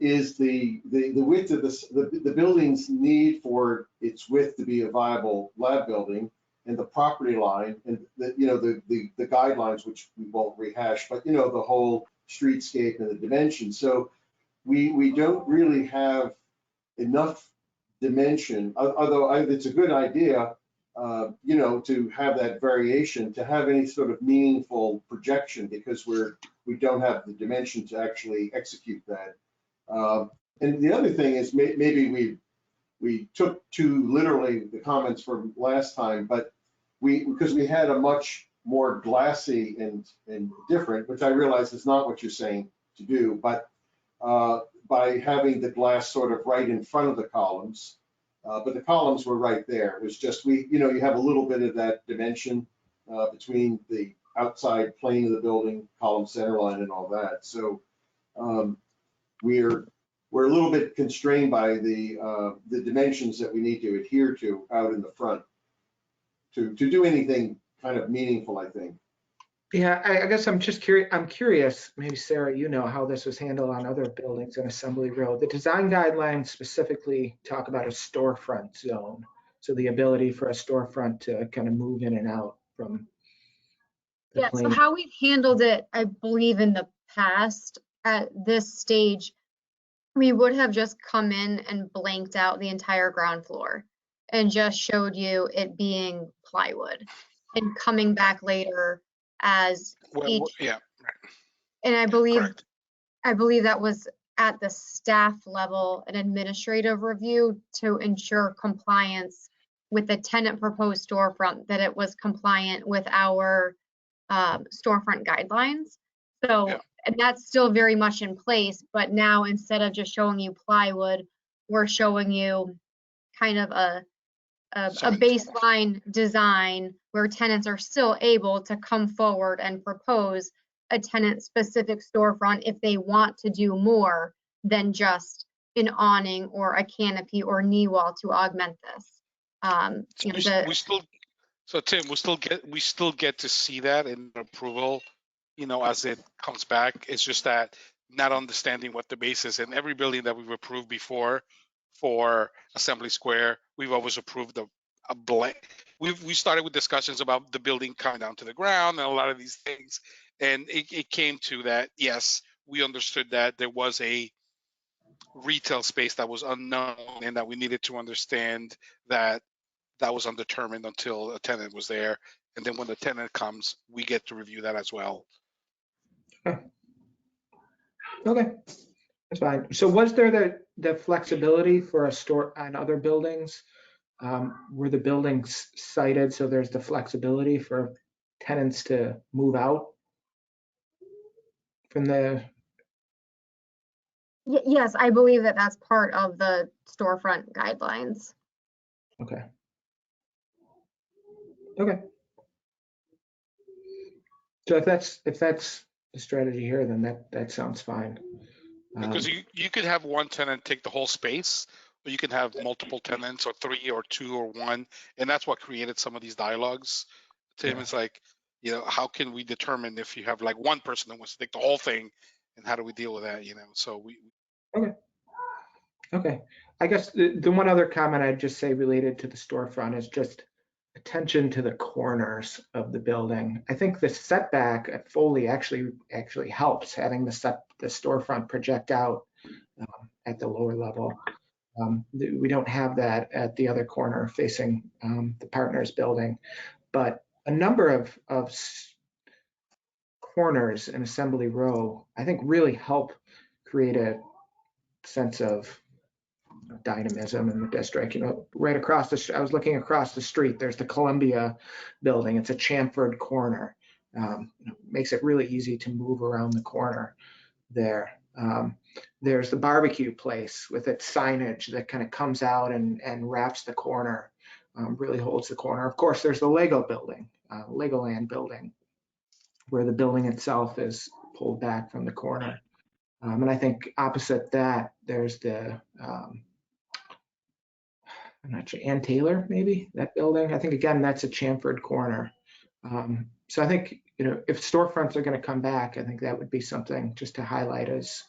is the width of the building's need for its width to be a viable lab building, and the property line and the, you know, the guidelines, which we won't rehash, but, you know, the whole streetscape and the dimensions. So we don't really have enough dimension, although it's a good idea, you know, to have that variation, to have any sort of meaningful projection, because we don't have the dimension to actually execute that. And the other thing is maybe we took too literally the comments from last time, but because we had a much more glassy and different, which I realize is not what you're saying to do, but by having the glass sort of right in front of the columns, but the columns were right there. It was just you know, you have a little bit of that dimension between the outside plane of the building, column center line, and all that. So we're a little bit constrained by the dimensions that we need to adhere to out in the front to do anything kind of meaningful, I think. Yeah, I guess I'm just curious. I'm curious, maybe Sarah, you know how this was handled on other buildings in Assembly Row. The design guidelines specifically talk about a storefront zone. So the ability for a storefront to kind of move in and out from the Yeah, so plane. how we've handled it, I believe in the past, at this stage, we would have just come in and blanked out the entire ground floor and just showed you it being plywood and coming back later as each. Yeah. And I believe Correct. that was at the staff level, an administrative review to ensure compliance with the tenant proposed storefront, that it was compliant with our storefront guidelines. So, Yeah. and that's still very much in place, but now instead of just showing you plywood, we're showing you kind of a baseline design where tenants are still able to come forward and propose a tenant-specific storefront if they want to do more than just an awning or a canopy or knee wall to augment this. You know, So Tim, we still get to see that in approval, you know, as it comes back. It's just that not understanding what the base is. In every building that we've approved before for Assembly Square, we've always approved a blank. We started with discussions about the building coming down to the ground and a lot of these things. And it came to that, yes, we understood that there was a retail space that was unknown and that we needed to understand that was undetermined until a tenant was there. And then when the tenant comes, we get to review that as well. Okay, that's fine. So was there the flexibility for a store on other buildings? Were the buildings cited so there's the flexibility for tenants to move out from the? yes, I believe that that's part of the storefront guidelines. Okay. Okay. So if that's the strategy here, then that sounds fine. Because you could have one tenant take the whole space, or you can have multiple tenants, or 3 or 2 or 1, and that's what created some of these dialogues. Tim, it's like, you know, how can we determine if you have like one person that wants to take the whole thing, and how do we deal with that? You know, so we. Okay. I guess the one other comment I'd just say related to the storefront is just attention to the corners of the building. I think the setback at Foley actually helps, having the storefront project out at the lower level. We don't have that at the other corner facing the partners building, but a number of corners in Assembly Row, I think, really help create a sense of dynamism in the district. You know, right across I was looking across the street, there's the Columbia building. It's a chamfered corner. Makes it really easy to move around the corner there. There's the barbecue place with its signage that kind of comes out and wraps the corner, really holds the corner. Of course, there's the Lego building, Legoland building, where the building itself is pulled back from the corner. And I think opposite that, there's the, I'm not sure, Ann Taylor, maybe, that building. I think, again, that's a chamfered corner. So I think, you know, if storefronts are going to come back, I think that would be something just to highlight as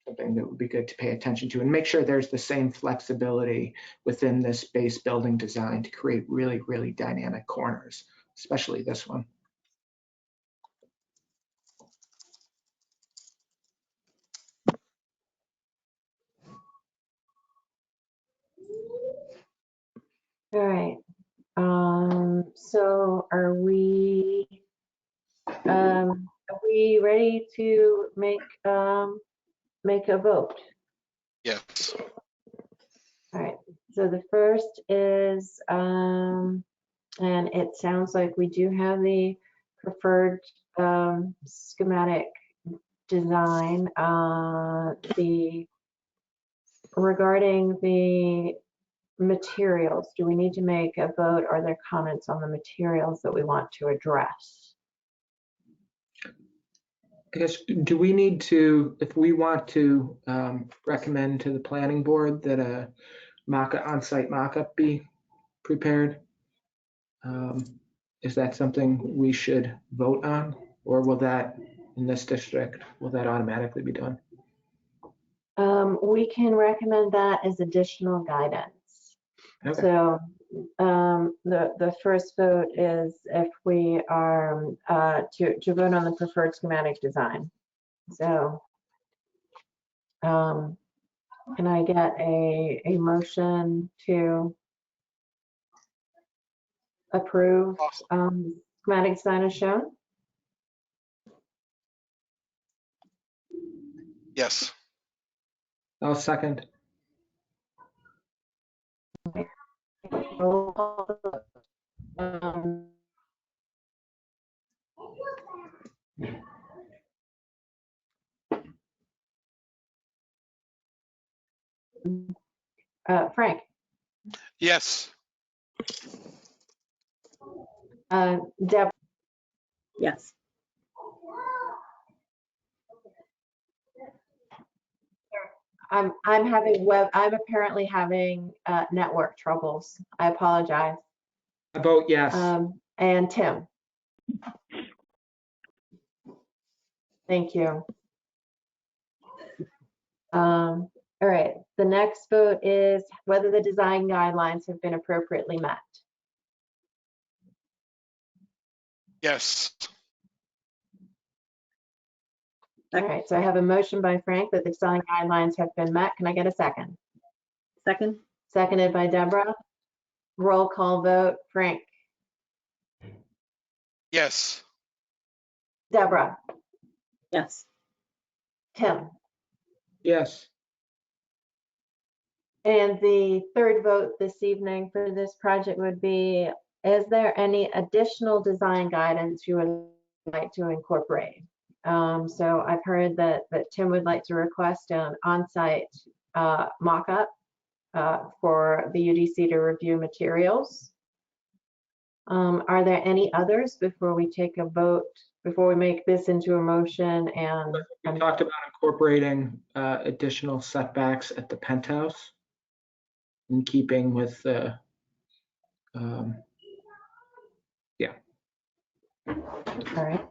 something that would be good to pay attention to and make sure there's the same flexibility within this base building design to create really, really dynamic corners, especially this one. All right. So are we ready to make a vote? Yes. All right. So the first is, and it sounds like we do have the preferred schematic design. Regarding the materials, do we need to make a vote? Are there comments on the materials that we want to address? I guess, do we need to, if we want to recommend to the planning board that a on-site mock-up be prepared? Is that something we should vote on, or will that, in this district, will that automatically be done? We can recommend that as additional guidance. Okay. So the first vote is if we are to vote on the preferred schematic design. So can I get a motion to approve schematic design as shown? Yes. I'll second. Roll call vote. Frank, Yes. Deb, Yes. I'm apparently having network troubles. I apologize. I vote yes. And Tim. Thank you. All right, the next vote is whether the design guidelines have been appropriately met. Yes. All right, so I have a motion by Frank that the design guidelines have been met. Can I get a second? Second? Seconded by Deborah. Roll call vote. Frank. Yes. Deborah. Yes. Tim. Yes. And the third vote this evening for this project would be, is there any additional design guidance you would like to incorporate? So I've heard that Tim would like to request an on-site mock-up for the UDC to review materials. Are there any others before we take a vote, before we make this into a motion? And we talked about incorporating additional setbacks at the penthouse in keeping with the, yeah. All right.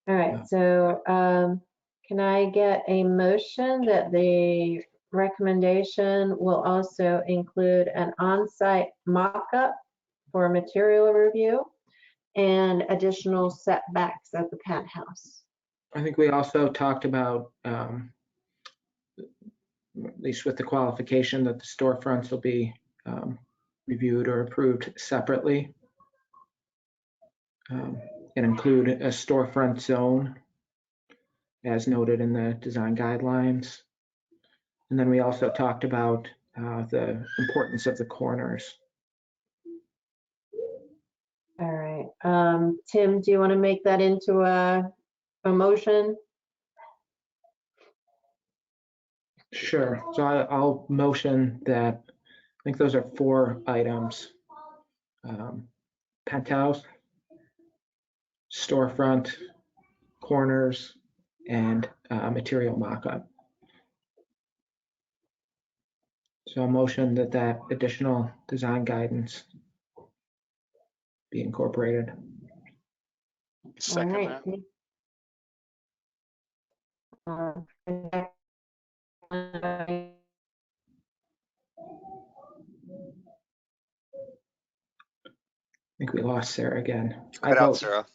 All right, so can I get a motion that the recommendation will also include an on-site mock-up for material review and additional setbacks at the penthouse? I think we also talked about, at least with the qualification that the storefronts will be reviewed or approved separately, and include a storefront zone as noted in the design guidelines. And then we also talked about the importance of the corners. All right, Tim, do you want to make that into a motion? Sure. So I'll motion that, I think those are 4 items. Penthouse, storefront, corners, and material mock-up. So a motion that additional design guidance be incorporated. Second All right. that. I think we lost Sarah again. I Cut out, vote Sarah.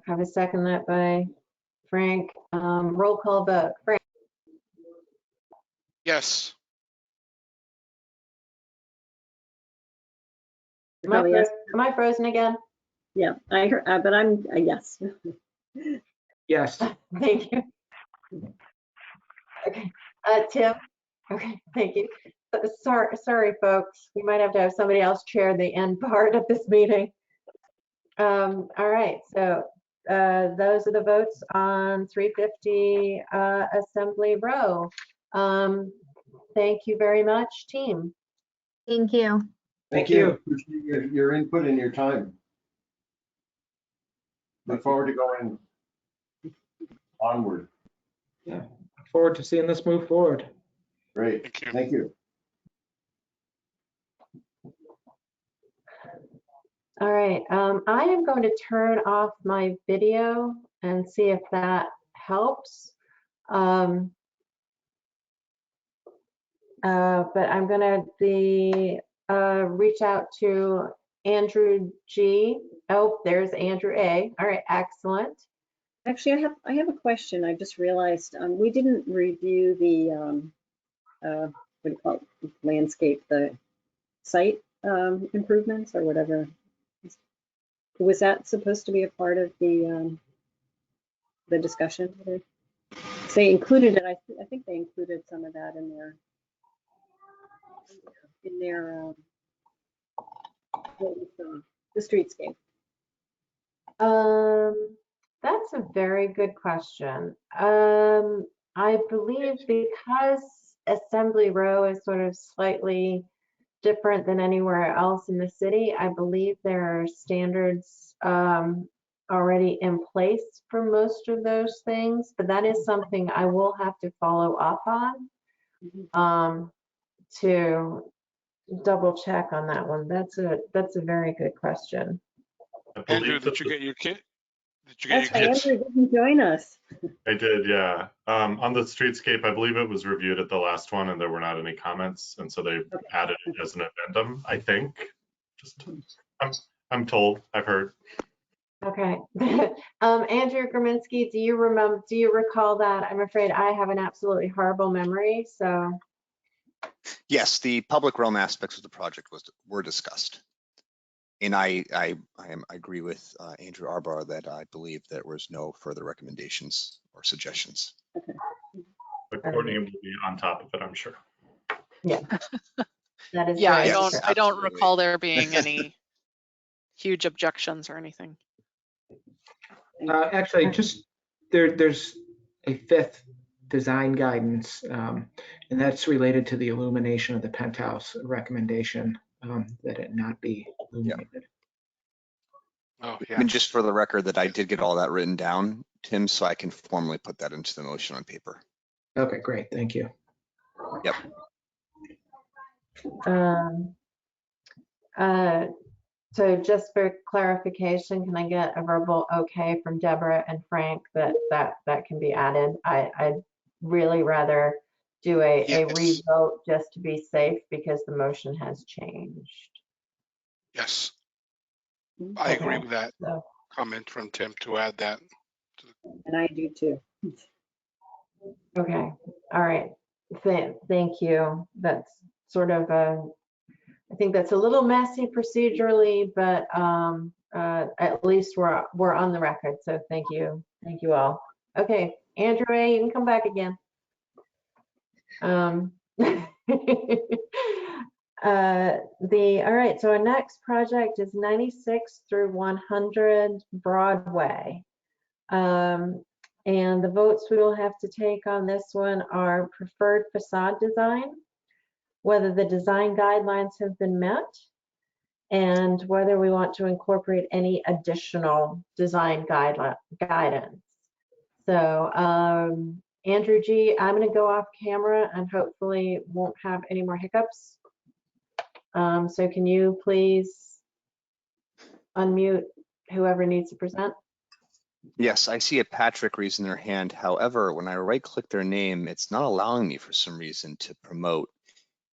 Have a second that by Frank. Roll call vote. Frank, Yes. Probably yes. am I frozen again? Yeah, I heard, but I'm a yes. yes. Thank you. Okay, Tim? Okay, thank you. Sorry, folks. We might have to have somebody else chair the end part of this meeting. All right, so those are the votes on 350 Assembly Row. Thank you very much, team. Thank you. Thank you. Appreciate your input and your time. Look forward to going onward. Yeah. Look forward to seeing this move forward. Great. Thank you. Thank you. All right, I am going to turn off my video and see if that helps. But I'm going to reach out to Andrew G. Oh, there's Andrew A. All right, excellent. Actually, I have a question. I just realized we didn't review the what do you call it? Landscape, the site improvements or whatever. Was that supposed to be a part of the discussion? They included it. I think they included some of that in their what we saw, the streetscape. That's a very good question. I believe because Assembly Row is sort of slightly different than anywhere else in the city, I believe there are standards already in place for most of those things, but that is something I will have to follow up on to double check on that one. That's a very good question. Andrew, did you get your kit? Did you get That's your why kits? Andrew didn't join us. I did, yeah. On the streetscape, I believe it was reviewed at the last one and there were not any comments. And so they added it as an addendum, I think. Just, I'm told, I've heard. Okay. Andrew Graminsky, do you recall that? I'm afraid I have an absolutely horrible memory, so. Yes, the public realm aspects of the project were discussed. And I agree with Andrew Arbar that I believe there was no further recommendations or suggestions. Okay. But Courtney will be on top of it, I'm sure. Yeah. That is Yeah, very Yes, true. I don't absolutely. recall there being any huge objections or anything. Actually, just there's a fifth design guidance, and that's related to the illumination of the penthouse recommendation, that it not be illuminated. Oh, yeah. And just for the record that I did get all that written down, Tim, so I can formally put that into the motion on paper. Okay, great. Thank you. Yep. So just for clarification, can I get a verbal okay from Deborah and Frank that can be added? I'd really rather do a Yes. revote just to be safe because the motion has changed. Yes, I agree Okay. with that So, comment from Tim to add that. And I do too. okay. All right. Thank you. That's sort of I think that's a little messy procedurally, but at least we're on the record. So thank you all. Okay, Andrew A., you can come back again. All right. So our next project is 96 through 100 Broadway, and the votes we will have to take on this one are preferred facade design, whether the design guidelines have been met, and whether we want to incorporate any additional design guidance. So Andrew G., I'm going to go off camera and hopefully won't have any more hiccups. So can you please unmute whoever needs to present? Yes, I see a Patrick raising their hand. However, when I right-click their name, it's not allowing me for some reason to promote.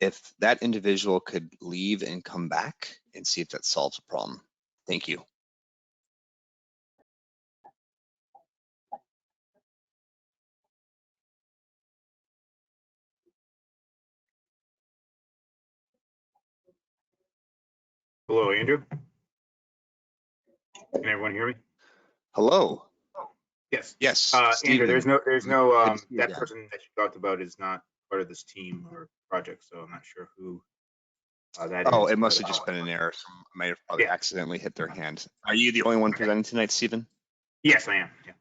If that individual could leave and come back and see if that solves a problem. Thank you. Hello, Andrew. Can everyone hear me? Hello. Yes. Yes. Andrew, there's no, Good to see you that again. person that you talked about is not part of this team or project, so I'm not sure who that is. Oh, it must but, have just been an error. Some might have probably Yeah. accidentally hit their hand. Are you the only one presenting tonight, Stephen? Yes, I am. Yeah.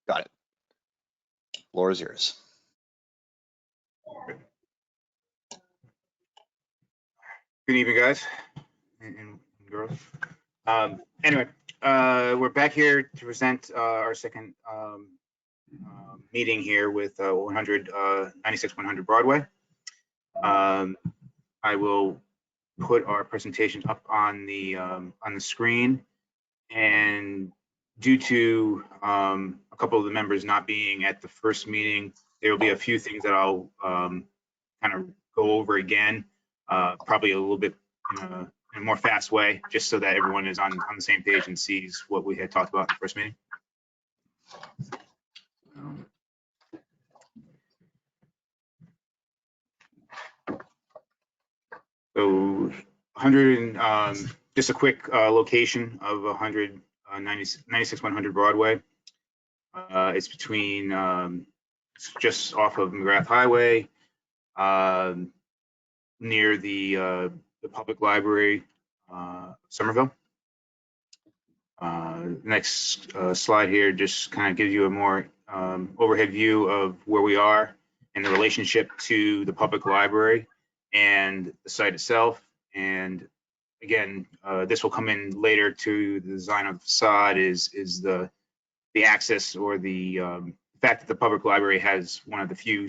Got it. Floor is yours. Good evening, guys and girls. Anyway, we're back here to present our second meeting here with 96-100 Broadway. I will put our presentation up on the screen, and due to a couple of the members not being at the first meeting, there will be a few things that I'll kind of go over again, probably a little bit in a more fast way, just so that everyone is on the same page and sees what we had talked about in the first meeting. So 100, just a quick location of 96-100 Broadway. It's between, just off of McGrath Highway, near the public library, Somerville. Next slide here just kind of gives you a more overhead view of where we are in the relationship to the public library and the site itself. And again, this will come in later to the design of the facade is the access or the fact that the public library has one of the few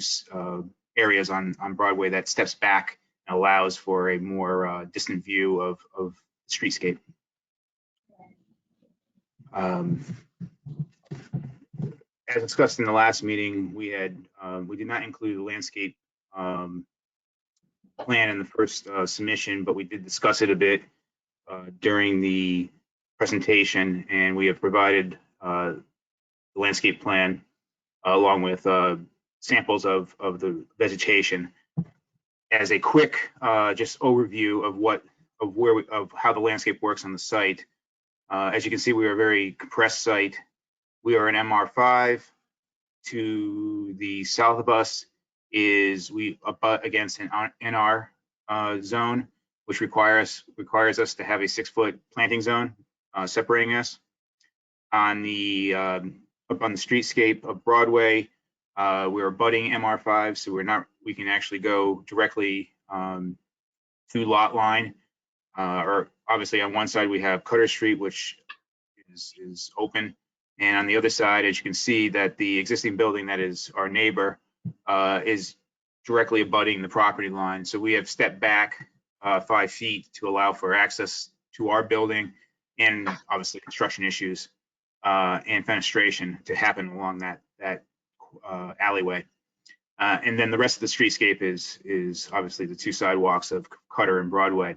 areas on Broadway that steps back and allows for a more distant view of the streetscape. As discussed in the last meeting, we did not include a landscape plan in the first submission, but we did discuss it a bit during the presentation, and we have provided the landscape plan along with samples of the vegetation as a quick just overview of how the landscape works on the site. As you can see, we are a very compressed site. We are an MR5. To the south of us is we abut against an NR zone, which requires us to have a 6-foot planting zone separating us. On the up on the streetscape of Broadway, we're abutting MR5, so we can actually go directly through lot line. Or obviously on one side we have Cutter Street, which is open. And on the other side, as you can see, that the existing building that is our neighbor is directly abutting the property line. So we have stepped back 5 feet to allow for access to our building and obviously construction issues and fenestration to happen along that alleyway. And then the rest of the streetscape is obviously the 2 sidewalks of Cutter and Broadway.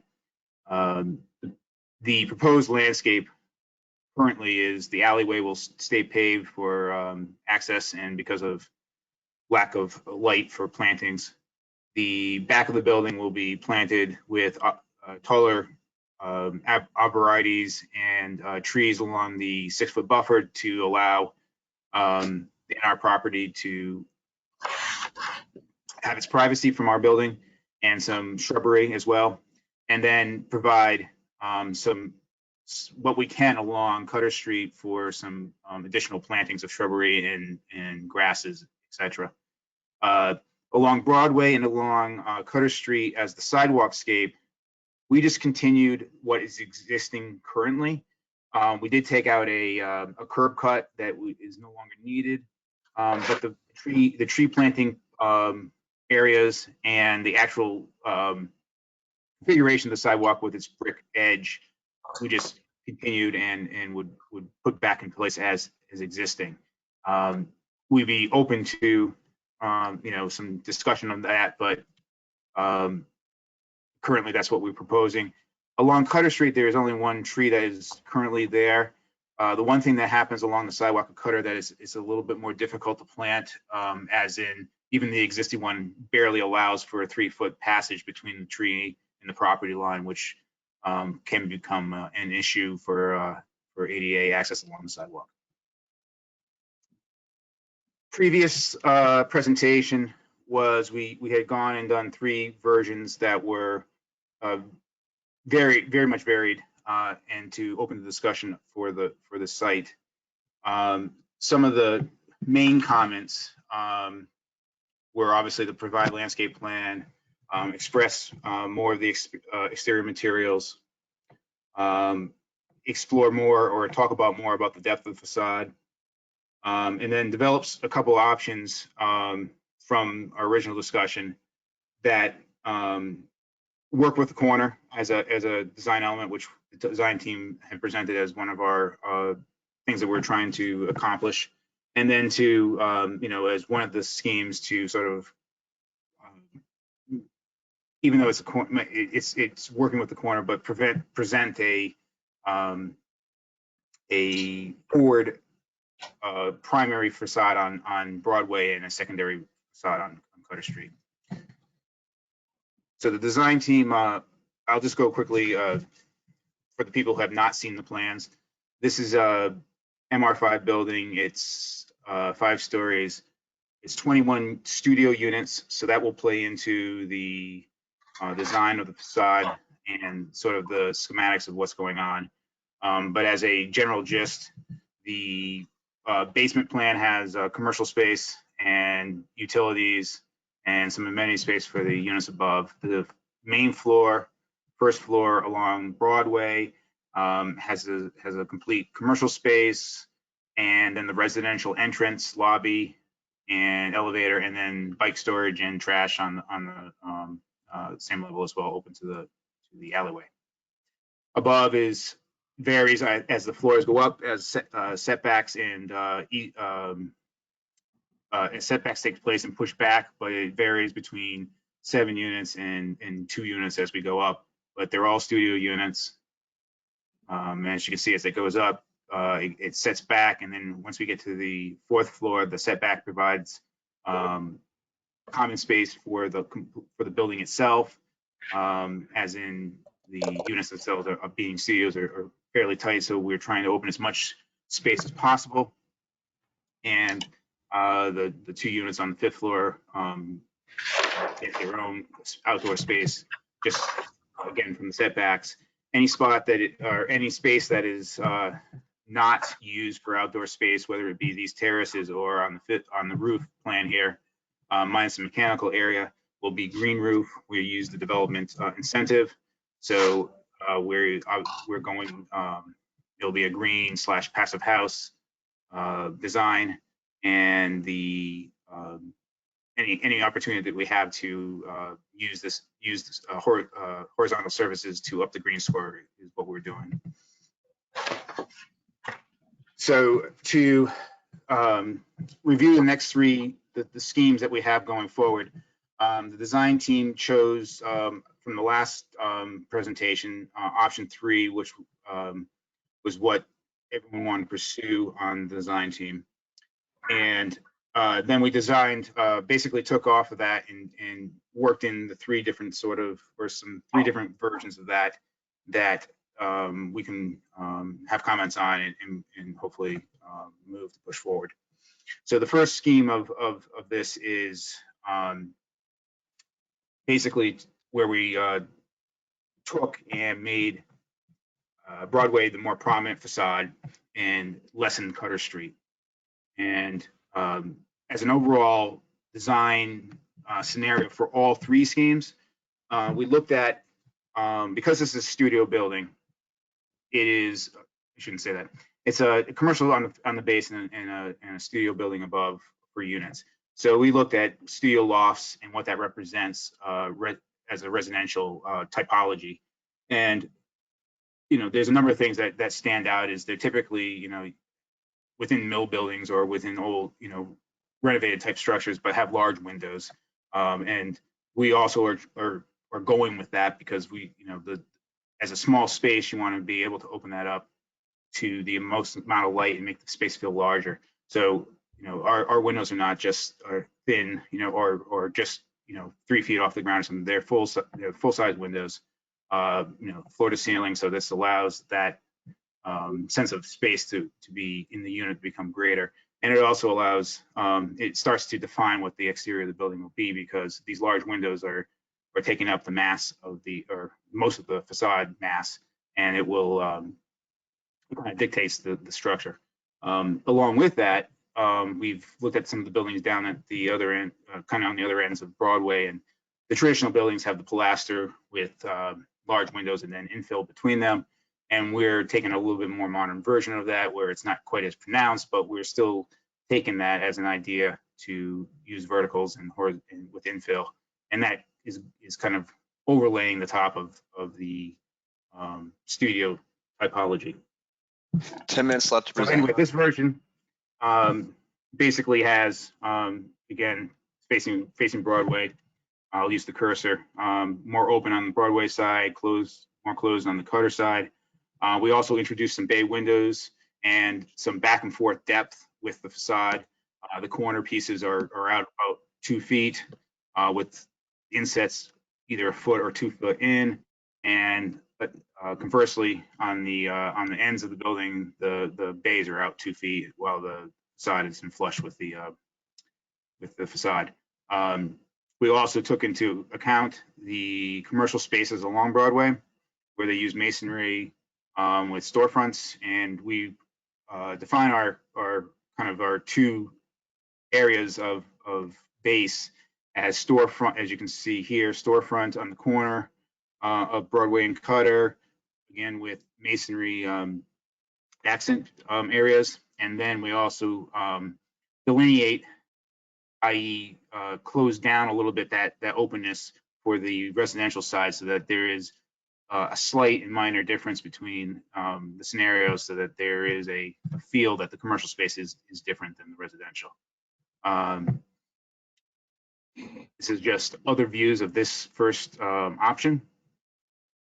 The proposed landscape currently is the alleyway will stay paved for access and because of lack of light for plantings. The back of the building will be planted with taller arborvitaes and trees along the 6-foot buffer to allow the NR property to have its privacy from our building and some shrubbery as well, and then provide what we can along Cutter Street for some additional plantings of shrubbery and grasses, etc. Along Broadway and along Cutter Street as the sidewalk scape, we discontinued what is existing currently. We did take out a curb cut that is no longer needed, but the tree planting areas and the actual configuration of the sidewalk with its brick edge, we just continued and would put back in place as existing. We'd be open to some discussion on that, but currently that's what we're proposing. Along Cutter Street, there is only one tree that is currently there. The one thing that happens along the sidewalk of Cutter that is a little bit more difficult to plant, as in even the existing one barely allows for a 3-foot passage between the tree and the property line, which can become an issue for ADA access along the sidewalk. Previous presentation was we had gone and done 3 versions that were very much varied, and to open the discussion for the site. Some of the main comments were obviously the provide landscape plan, express more of the exterior materials, explore more or talk about more about the depth of the facade, and then develops a couple options from our original discussion that work with the corner as a design element, which the design team had presented as one of our things that we're trying to accomplish, and then to as one of the schemes to sort of even though it's working with the corner, but present a forward primary facade on Broadway and a secondary facade on Cutter Street. So the design team, I'll just go quickly for the people who have not seen the plans. This is a MR5 building. It's 5 stories. It's 21 studio units, so that will play into the design of the facade and sort of the schematics of what's going on. But as a general gist, the basement plan has commercial space and utilities and some amenity space for the units above. The main floor, first floor along Broadway, has a complete commercial space, and then the residential entrance, lobby, and elevator, and then bike storage and trash on the same level as well, open to the alleyway. Above varies as the floors go up, as setbacks and setbacks take place and push back, but it varies between 7 units and 2 units as we go up. But they're all studio units. As you can see, as it goes up, it sets back, and then once we get to the 4th floor, the setback provides common space for the building itself, as in the units themselves are being studios are fairly tight, so we're trying to open as much space as possible. And the 2 units on the 5th floor get their own outdoor space, just again from the setbacks. Any spot or any space that is not used for outdoor space, whether it be these terraces or on the roof plan here, minus the mechanical area, will be green roof. We use the development incentive, so we're going. It'll be a green / passive house design, and the any opportunity that we have to use horizontal services to up the green score is what we're doing. So to review the next 3, the schemes that we have going forward, the design team chose from the last presentation option 3, which was what everyone wanted to pursue on the design team. And then we designed, basically took off of that and worked in the 3 different some 3 different versions of that we can have comments on and hopefully move to push forward. So the first scheme of this is basically where we took and made Broadway the more prominent facade and lessened Cutter Street. And as an overall design scenario for all 3 schemes, we looked at, because this is a studio building, it is, I shouldn't say that, it's a commercial on the base and a studio building above for units. So we looked at studio lofts and what that represents as a residential typology. And there's a number of things that stand out. Is they're typically, within mill buildings or within old, renovated type structures, but have large windows. And we also are going with that because we, as a small space, you want to be able to open that up to the most amount of light and make the space feel larger. So, our windows are not just thin, or just, 3 feet off the ground or something. They're full size windows, floor to ceiling. So this allows that sense of space to be in the unit to become greater. And it also allows, it starts to define what the exterior of the building will be, because these large windows are taking up the mass of or most of the facade mass, and it will kind of dictates the structure. Along with that, we've looked at some of the buildings down at the other end, kind of on the other ends of Broadway, and the traditional buildings have the pilaster with large windows and then infill between them. And we're taking a little bit more modern version of that, where it's not quite as pronounced, but we're still taking that as an idea to use verticals and with infill. And that is kind of overlaying the top of the studio typology. 10 minutes left to So present. anyway, this version basically has, again, facing Broadway. I'll use the cursor. More open on the Broadway side, more closed on the Cutter side. We also introduced some bay windows and some back and forth depth with the facade. The corner pieces are out about 2 feet, with insets either a foot or 2 foot in. And conversely, on the ends of the building, the bays are out 2 feet, while the facade is in flush with the facade. We also took into account the commercial spaces along Broadway, where they use masonry with storefronts, and we define our kind of our two areas of base as storefront, as you can see here, storefront on the corner of Broadway and Cutter, again with masonry accent areas. And then we also delineate, i.e. Close down a little bit that openness for the residential side, so that there is a slight and minor difference between the scenarios, so that there is a feel that the commercial space is different than the residential. This is just other views of this first option,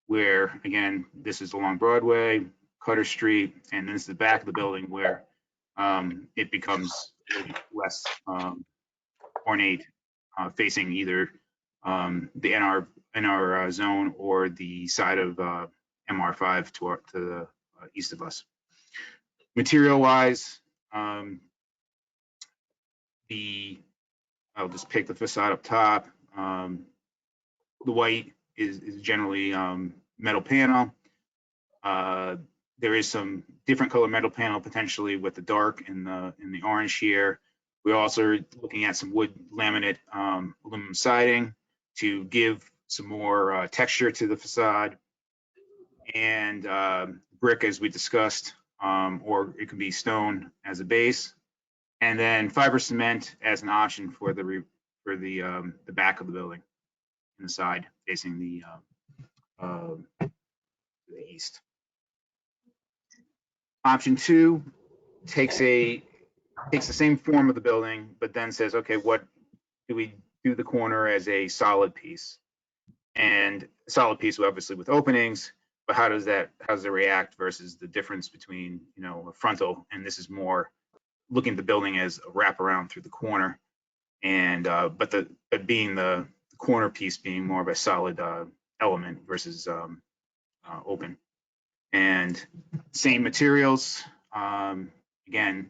where again, this is along Broadway, Cutter Street, and this is the back of the building, where it becomes a little less ornate, facing either the NR zone or the side of MR5 to the east of us. Material wise, I'll just pick the facade up top. The white is generally metal panel. There is some different color metal panel potentially with the dark and the orange here. We're also looking at some wood laminate aluminum siding to give some more texture to the facade, and brick, as we discussed, or it could be stone as a base, and then fiber cement as an option for the back of the building and the side facing the east. Option 2 takes the same form of the building, but then says, okay, what do we do the corner as a solid piece? And a solid piece, obviously, with openings, but how does it react versus the difference between, a frontal, and this is more looking at the building as a wraparound through the corner, and but being the corner piece being more of a solid element versus open. And same materials, again,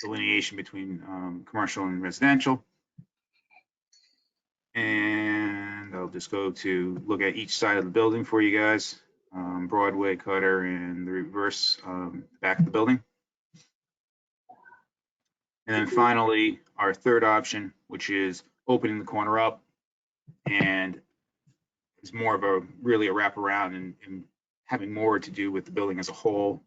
delineation between commercial and residential. And I'll just go to look at each side of the building for you guys. Broadway, Cutter, and the reverse back of the building. And then finally, our third option, which is opening the corner up, and it's more of really a wraparound and having more to do with the building as a whole.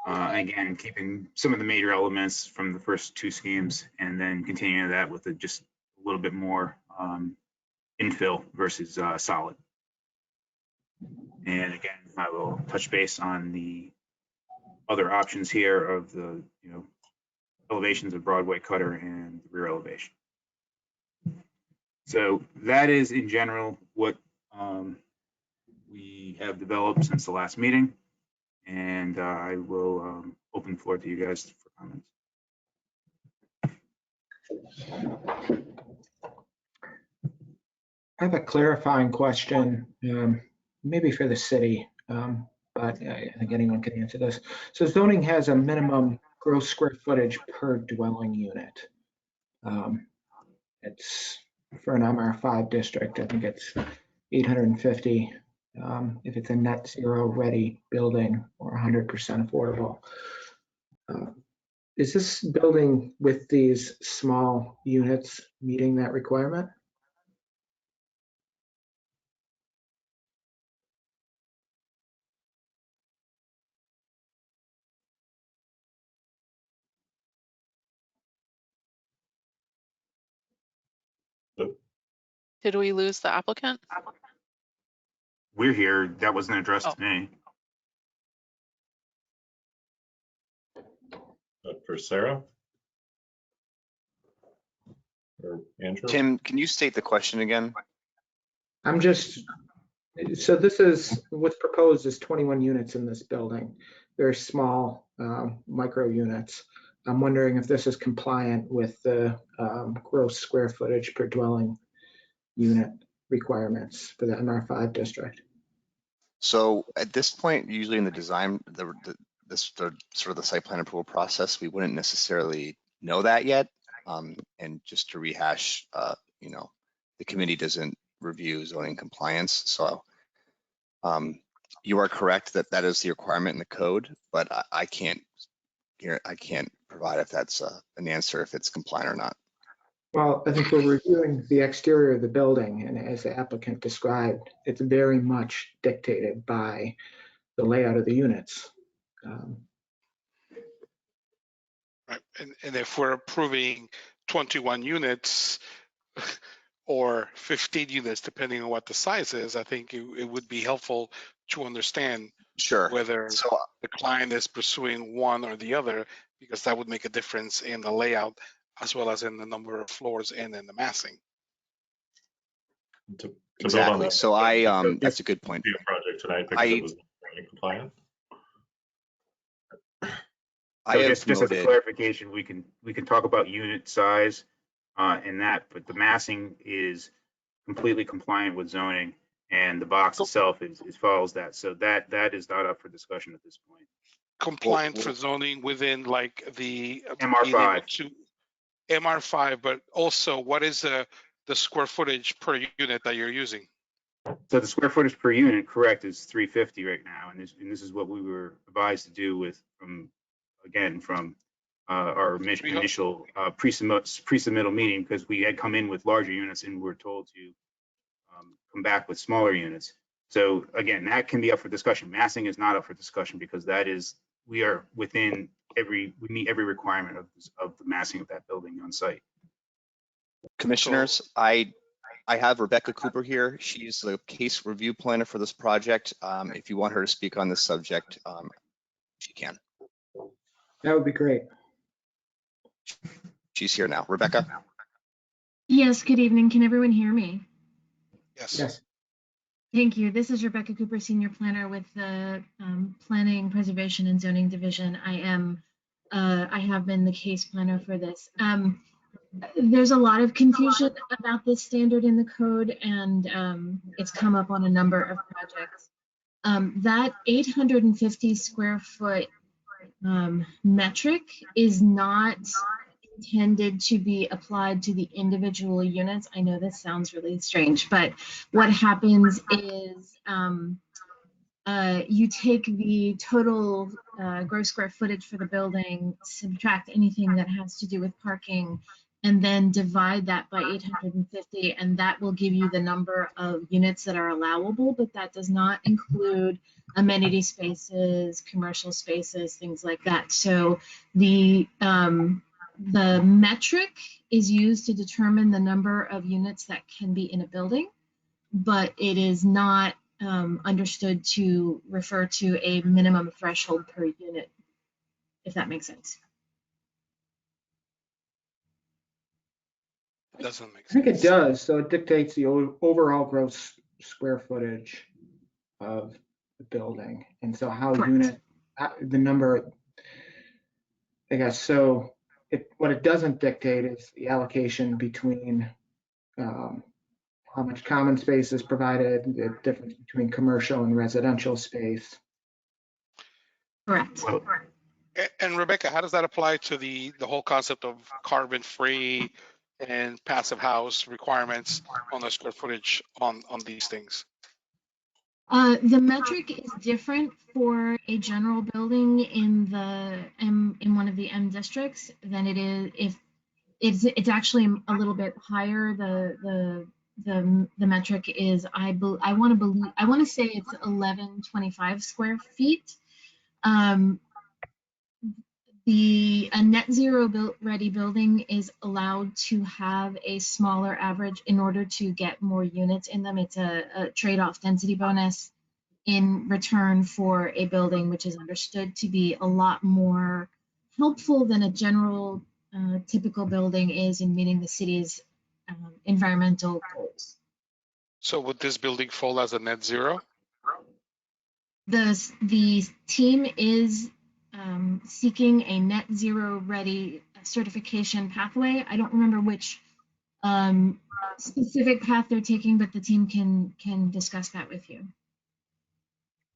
Again, keeping some of the major elements from the first two schemes, and then continuing that with just a little bit more infill versus solid. And again, I will touch base on the other options here of the, elevations of Broadway Cutter and the rear elevation. So that is in general what we have developed since the last meeting. And I will open the floor to you guys for comments. I have a clarifying question, maybe for the city, but I think anyone can answer this. So zoning has a minimum gross square footage per dwelling unit. It's for an MR5 district, I think it's 850 if it's a net zero ready building or 100% affordable. Is this building with these small units meeting that requirement? Did we lose the applicant? We're here. That wasn't addressed to me. For Sarah? Or Andrew? Tim, can you state the question again? So this is, what's proposed is 21 units in this building. They're small micro units. I'm wondering if this is compliant with the gross square footage per dwelling unit requirements for the MR5 district. So at this point, usually in the design, the sort of the site plan approval process, we wouldn't necessarily know that yet. And just to rehash, the committee doesn't review zoning compliance. So you are correct that that is the requirement in the code, but I can't provide if that's an answer, if it's compliant or not. Well, I think we're reviewing the exterior of the building, and as the applicant described, it's very much dictated by the layout of the units. Right. And if we're approving 21 units or 15 units, depending on what the size is, I think it would be helpful to understand whether the client is pursuing one or the other, because that would make a difference in the layout as well as in the number of floors and in the massing. Exactly. So that's a good point. Be a project tonight because it was compliant. So just as a clarification, we can talk about unit size and that, but the massing is completely compliant with zoning, and the box itself follows that. So that is not up for discussion at this point. Compliant for zoning within like the MR5. MR5, but also what is the square footage per unit that you're using? So the square footage per unit, correct, is 350 right now, and this is what we were advised to do from our initial pre-submittal meeting, because we had come in with larger units and we were told to come back with smaller units. So again, that can be up for discussion. Massing is not up for discussion because we are within we meet every requirement of the massing of that building on site. Commissioners, I have Rebecca Cooper here. She's the case review planner for this project. If you want her to speak on this subject, she can. That would be great. She's here now. Rebecca? Yes, good evening. Can everyone hear me? Yes. Thank you. This is Rebecca Cooper, Senior Planner with the Planning, Preservation, and Zoning Division. I have been the case planner for this. There's a lot of confusion about this standard in the code, and it's come up on a number of projects. That 850 square foot metric is not intended to be applied to the individual units. I know this sounds really strange, but what happens is you take the total gross square footage for the building, subtract anything that has to do with parking, and then divide that by 850, and that will give you the number of units that are allowable, but that does not include amenity spaces, commercial spaces, things like that. So the metric is used to determine the number of units that can be in a building, but it is not understood to refer to a minimum threshold per unit, if that makes sense. It doesn't make I think sense. it does. So it dictates the overall gross square footage of the building. And so how Correct. the number, I guess, so what it doesn't dictate is the allocation between how much common space is provided, the difference between commercial and residential space. Correct. Well, And Rebecca, how does that apply to the whole concept of carbon-free and passive house requirements on the square footage on these things? The metric is different for a general building in the in one of the M districts than it is if it's actually a little bit higher. The metric is I want to say it's 1125 square feet. A net zero ready building is allowed to have a smaller average in order to get more units in them. It's a trade-off density bonus in return for a building which is understood to be a lot more helpful than a general typical building is in meeting the city's environmental goals. So would this building fall as a net zero? The team is seeking a net zero ready certification pathway. I don't remember which specific path they're taking, but the team can discuss that with you.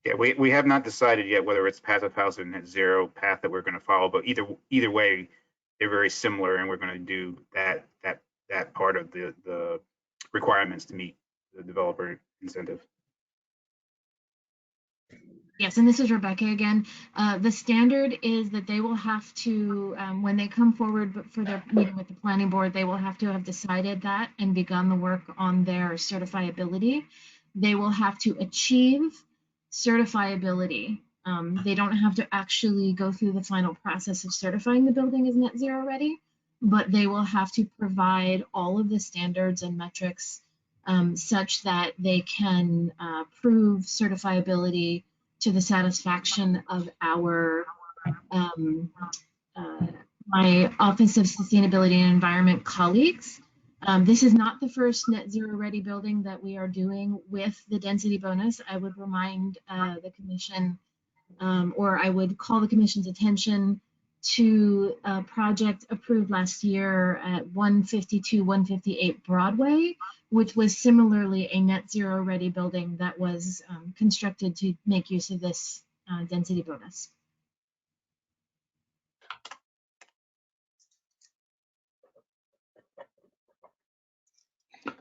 yeah, we have not decided yet whether it's passive house or net zero path that we're going to follow, but either way, they're very similar, and we're going to do that part of the requirements to meet the developer incentive. Yes, and this is Rebecca again. The standard is that they will have to, when they come forward for their meeting with the planning board, they will have to have decided that and begun the work on their certifiability. They will have to achieve certifiability. They don't have to actually go through the final process of certifying the building as net zero ready, but they will have to provide all of the standards and metrics such that they can prove certifiability to the satisfaction of our my Office of Sustainability and Environment colleagues. This is not the first net zero ready building that we are doing with the density bonus. I would remind the commission, or I would call the commission's attention to a project approved last year at 158 Broadway, which was similarly a net zero ready building that was constructed to make use of this density bonus.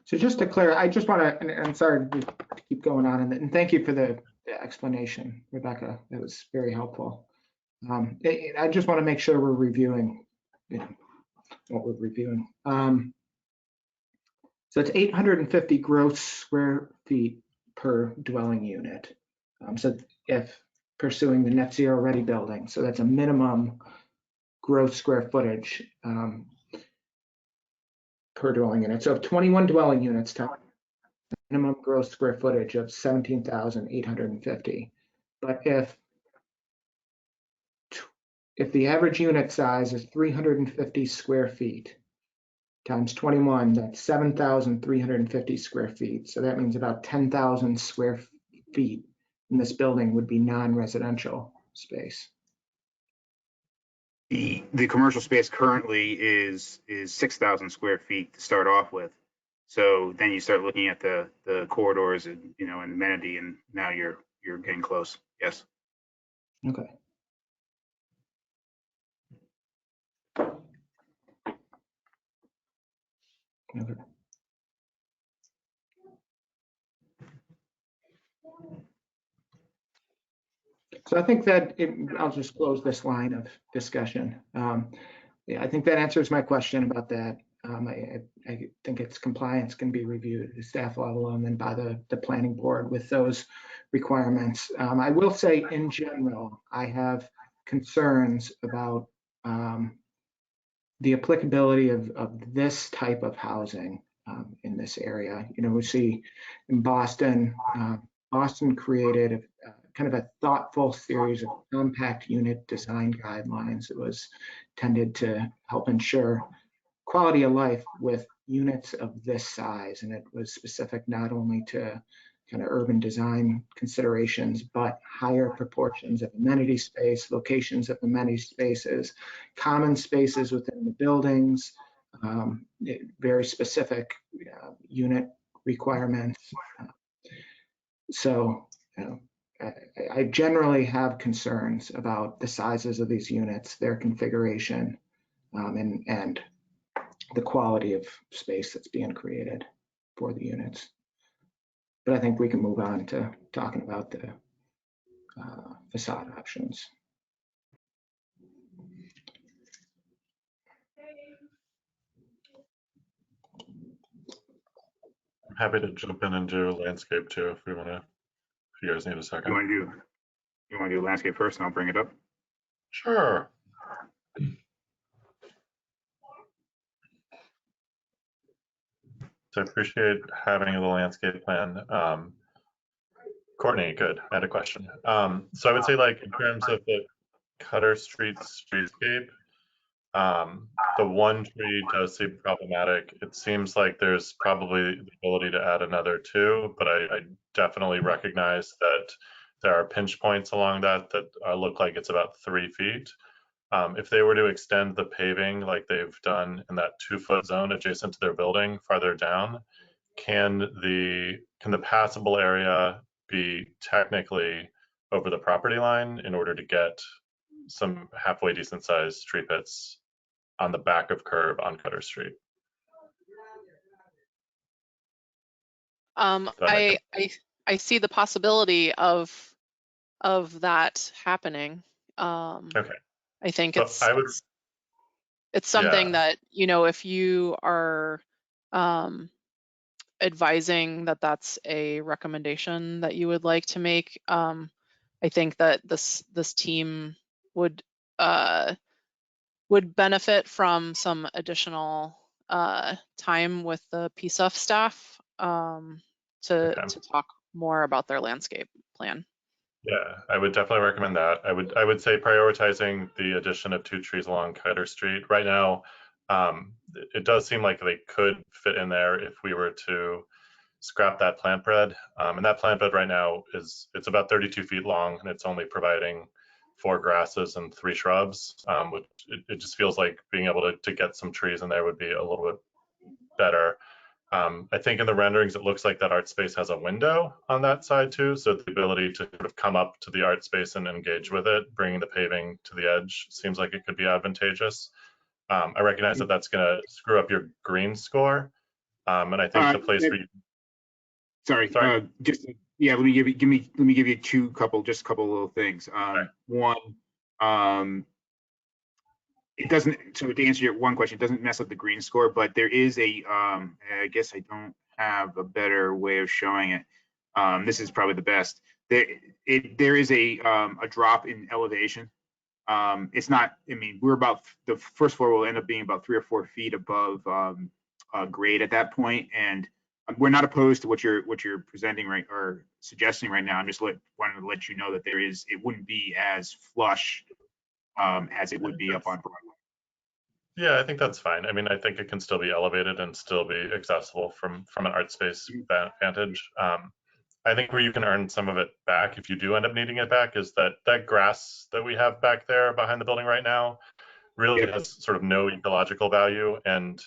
So just to clear, I just want to, and I'm sorry to keep going on, and thank you for the explanation, Rebecca. It was very helpful. I just want to make sure we're reviewing what we're reviewing. So it's 850 gross square feet per dwelling unit. So if pursuing the net zero ready building, so that's a minimum gross square footage per dwelling unit. So if 21 dwelling units, minimum gross square footage of 17,850. But if the average unit size is 350 square feet times 21, that's 7,350 square feet. So that means about 10,000 square feet in this building would be non-residential space. The commercial space currently is 6,000 square feet to start off with. So then you start looking at the corridors and and amenity, and now you're getting close. Yes. Okay. Okay. So I think that I'll just close this line of discussion. Yeah, I think that answers my question about that. I think its compliance can be reviewed at the staff level and then by the planning board with those requirements. I will say in general, I have concerns about the applicability of this type of housing in this area. We see in Boston, Austin created kind of a thoughtful series of compact unit design guidelines that was tended to help ensure quality of life with units of this size. And it was specific not only to kind of urban design considerations, but higher proportions of amenity space, locations of amenity spaces, common spaces within the buildings, very specific unit requirements. So, I generally have concerns about the sizes of these units, their configuration, and the quality of space that's being created for the units. But I think we can move on to talking about the facade options. I'm happy to jump in and do landscape too if we want to. If you guys need a second. You want to do landscape first, and I'll bring it up. Sure. So I appreciate having the landscape plan. Courtney, good. I had a question. So I would say, like, in terms of the Cutter Street streetscape, the one tree does seem problematic. It seems like there's probably the ability to add another two, but I definitely recognize that there are pinch points along that look like it's about 3 feet. If they were to extend the paving like they've done in that 2-foot zone adjacent to their building farther down, can the passable area be technically over the property line in order to get some halfway decent sized tree pits on the back of curb on Cutter Street? I see the possibility of that happening. Okay. I think So it's something yeah. that, if you are advising that that's a recommendation that you would like to make, I think that this team would benefit from some additional time with the PSUF staff to talk more about their landscape plan. Yeah, I would definitely recommend that. I would say prioritizing the addition of 2 trees along Cutter Street. Right now, it does seem like they could fit in there if we were to scrap that plant bed. And that plant bed right now it's about 32 feet long, and it's only providing 4 grasses and 3 shrubs. Which it just feels like being able to get some trees in there would be a little bit better. I think in the renderings, it looks like that art space has a window on that side too. So the ability to sort of come up to the art space and engage with it, bringing the paving to the edge, seems like it could be advantageous. I recognize that that's going to screw up your green score. And I think the place where you... Sorry. Let me give you a couple little things. One, it doesn't, so to answer your one question, it doesn't mess up the green score, but there is I guess I don't have a better way of showing it. This is probably the best. There is a drop in elevation. It's not, we're about, the first floor will end up being about 3 or 4 feet above grade at that point. And we're not opposed to what you're presenting or suggesting right now. I'm just wanting to let you know that it wouldn't be as flush as it would be up on Broadway. Yeah, I think that's fine. I think it can still be elevated and still be accessible from an art space vantage. I think where you can earn some of it back, if you do end up needing it back, is that grass that we have back there behind the building right now really has sort of no ecological value and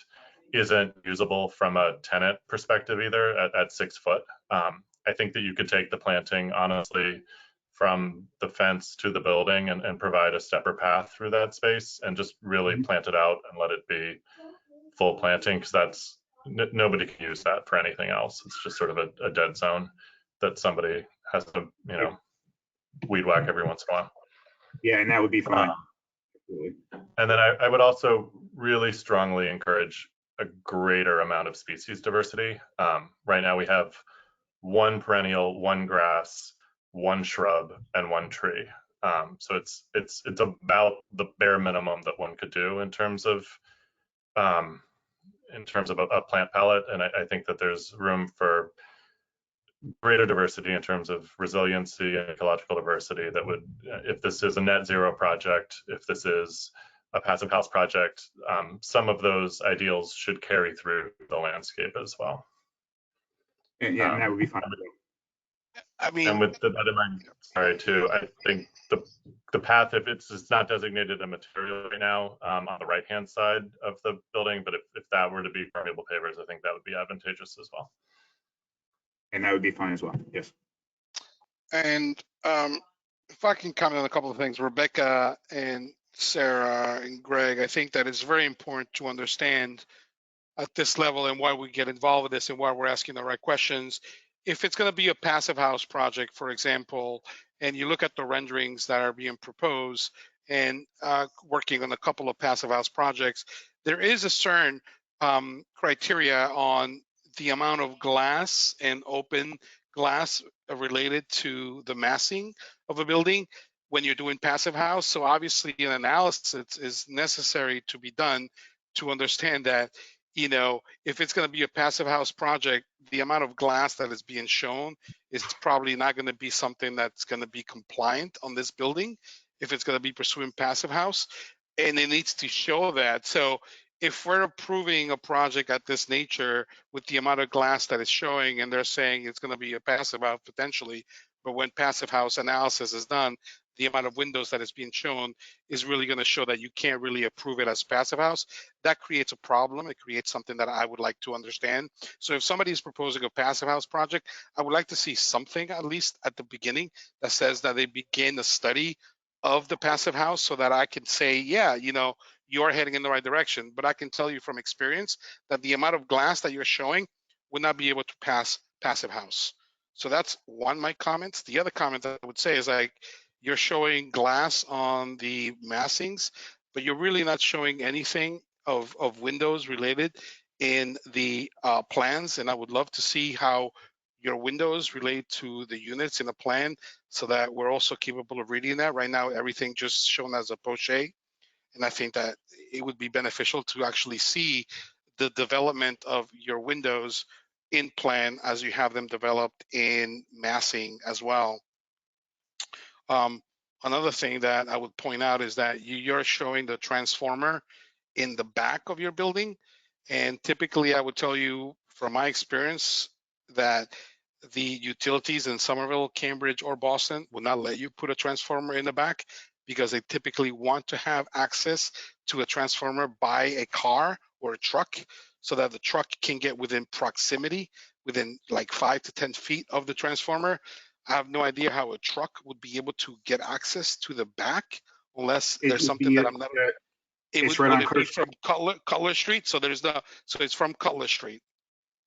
isn't usable from a tenant perspective either at 6 foot. I think that you could take the planting, honestly, from the fence to the building and provide a stepper path through that space and just really plant it out and let it be full planting, because nobody can use that for anything else. It's just sort of a dead zone that somebody has to, weed whack every once in a while. Yeah, and that would be fine. And then I would also really strongly encourage a greater amount of species diversity. Right now we have 1 perennial, 1 grass, 1 shrub, and 1 tree. So it's about the bare minimum that one could do in terms of a plant palette. And I think that there's room for greater diversity in terms of resiliency and ecological diversity that would, if this is a net zero project, if this is a passive house project, some of those ideals should carry through the landscape as well. Yeah, and that would be fine. I mean, And with that in mind, sorry too, I think the path, if it's not designated a material right now on the right-hand side of the building, but if that were to be permeable pavers, I think that would be advantageous as well. And that would be fine as well, yes. and if I can comment on a couple of things, Rebecca and Sarah and Greg, I think that it's very important to understand at this level and why we get involved with this and why we're asking the right questions. If it's going to be a passive house project, for example, and you look at the renderings that are being proposed and working on a couple of passive house projects, there is a certain criteria on the amount of glass and open glass related to the massing of a building when you're doing passive house. So obviously an analysis is necessary to be done to understand that, you know, if it's going to be a passive house project, the amount of glass that is being shown is probably not going to be something that's going to be compliant on this building if it's going to be pursuing passive house, and it needs to show that. So if we're approving a project at this nature with the amount of glass that is showing, and they're saying it's going to be a passive house potentially, but when passive house analysis is done, the amount of windows that is being shown is really going to show that you can't really approve it as passive house. That creates a problem. It creates something that I would like to understand. So if somebody is proposing a passive house project, I would like to see something at least at the beginning that says that they begin a study of the passive house so that I can say, yeah, you know, you're heading in the right direction. But I can tell you from experience that the amount of glass that you're showing would not be able to pass passive house. So that's one of my comments. The other comment that I would say is like, you're showing glass on the massings, but you're really not showing anything of windows related in the plans. And I would love to see how your windows relate to the units in the plan so that we're also capable of reading that. Right now, everything just shown as a poche. And I think that it would be beneficial to actually see the development of your windows in plan as you have them developed in massing as well. Another thing that I would point out is that you're showing the transformer in the back of your building. And typically I would tell you from my experience that the utilities in Somerville, Cambridge, or Boston will not let you put a transformer in the back because they typically want to have access to a transformer by a car or a truck so that the truck can get within proximity, within like 5 to 10 feet of the transformer. I have no idea how a truck would be able to get access to the back unless there's something that I'm not. It's right on Cutler Street. From Cutler Street, so there's no. So it's from Cutler Street.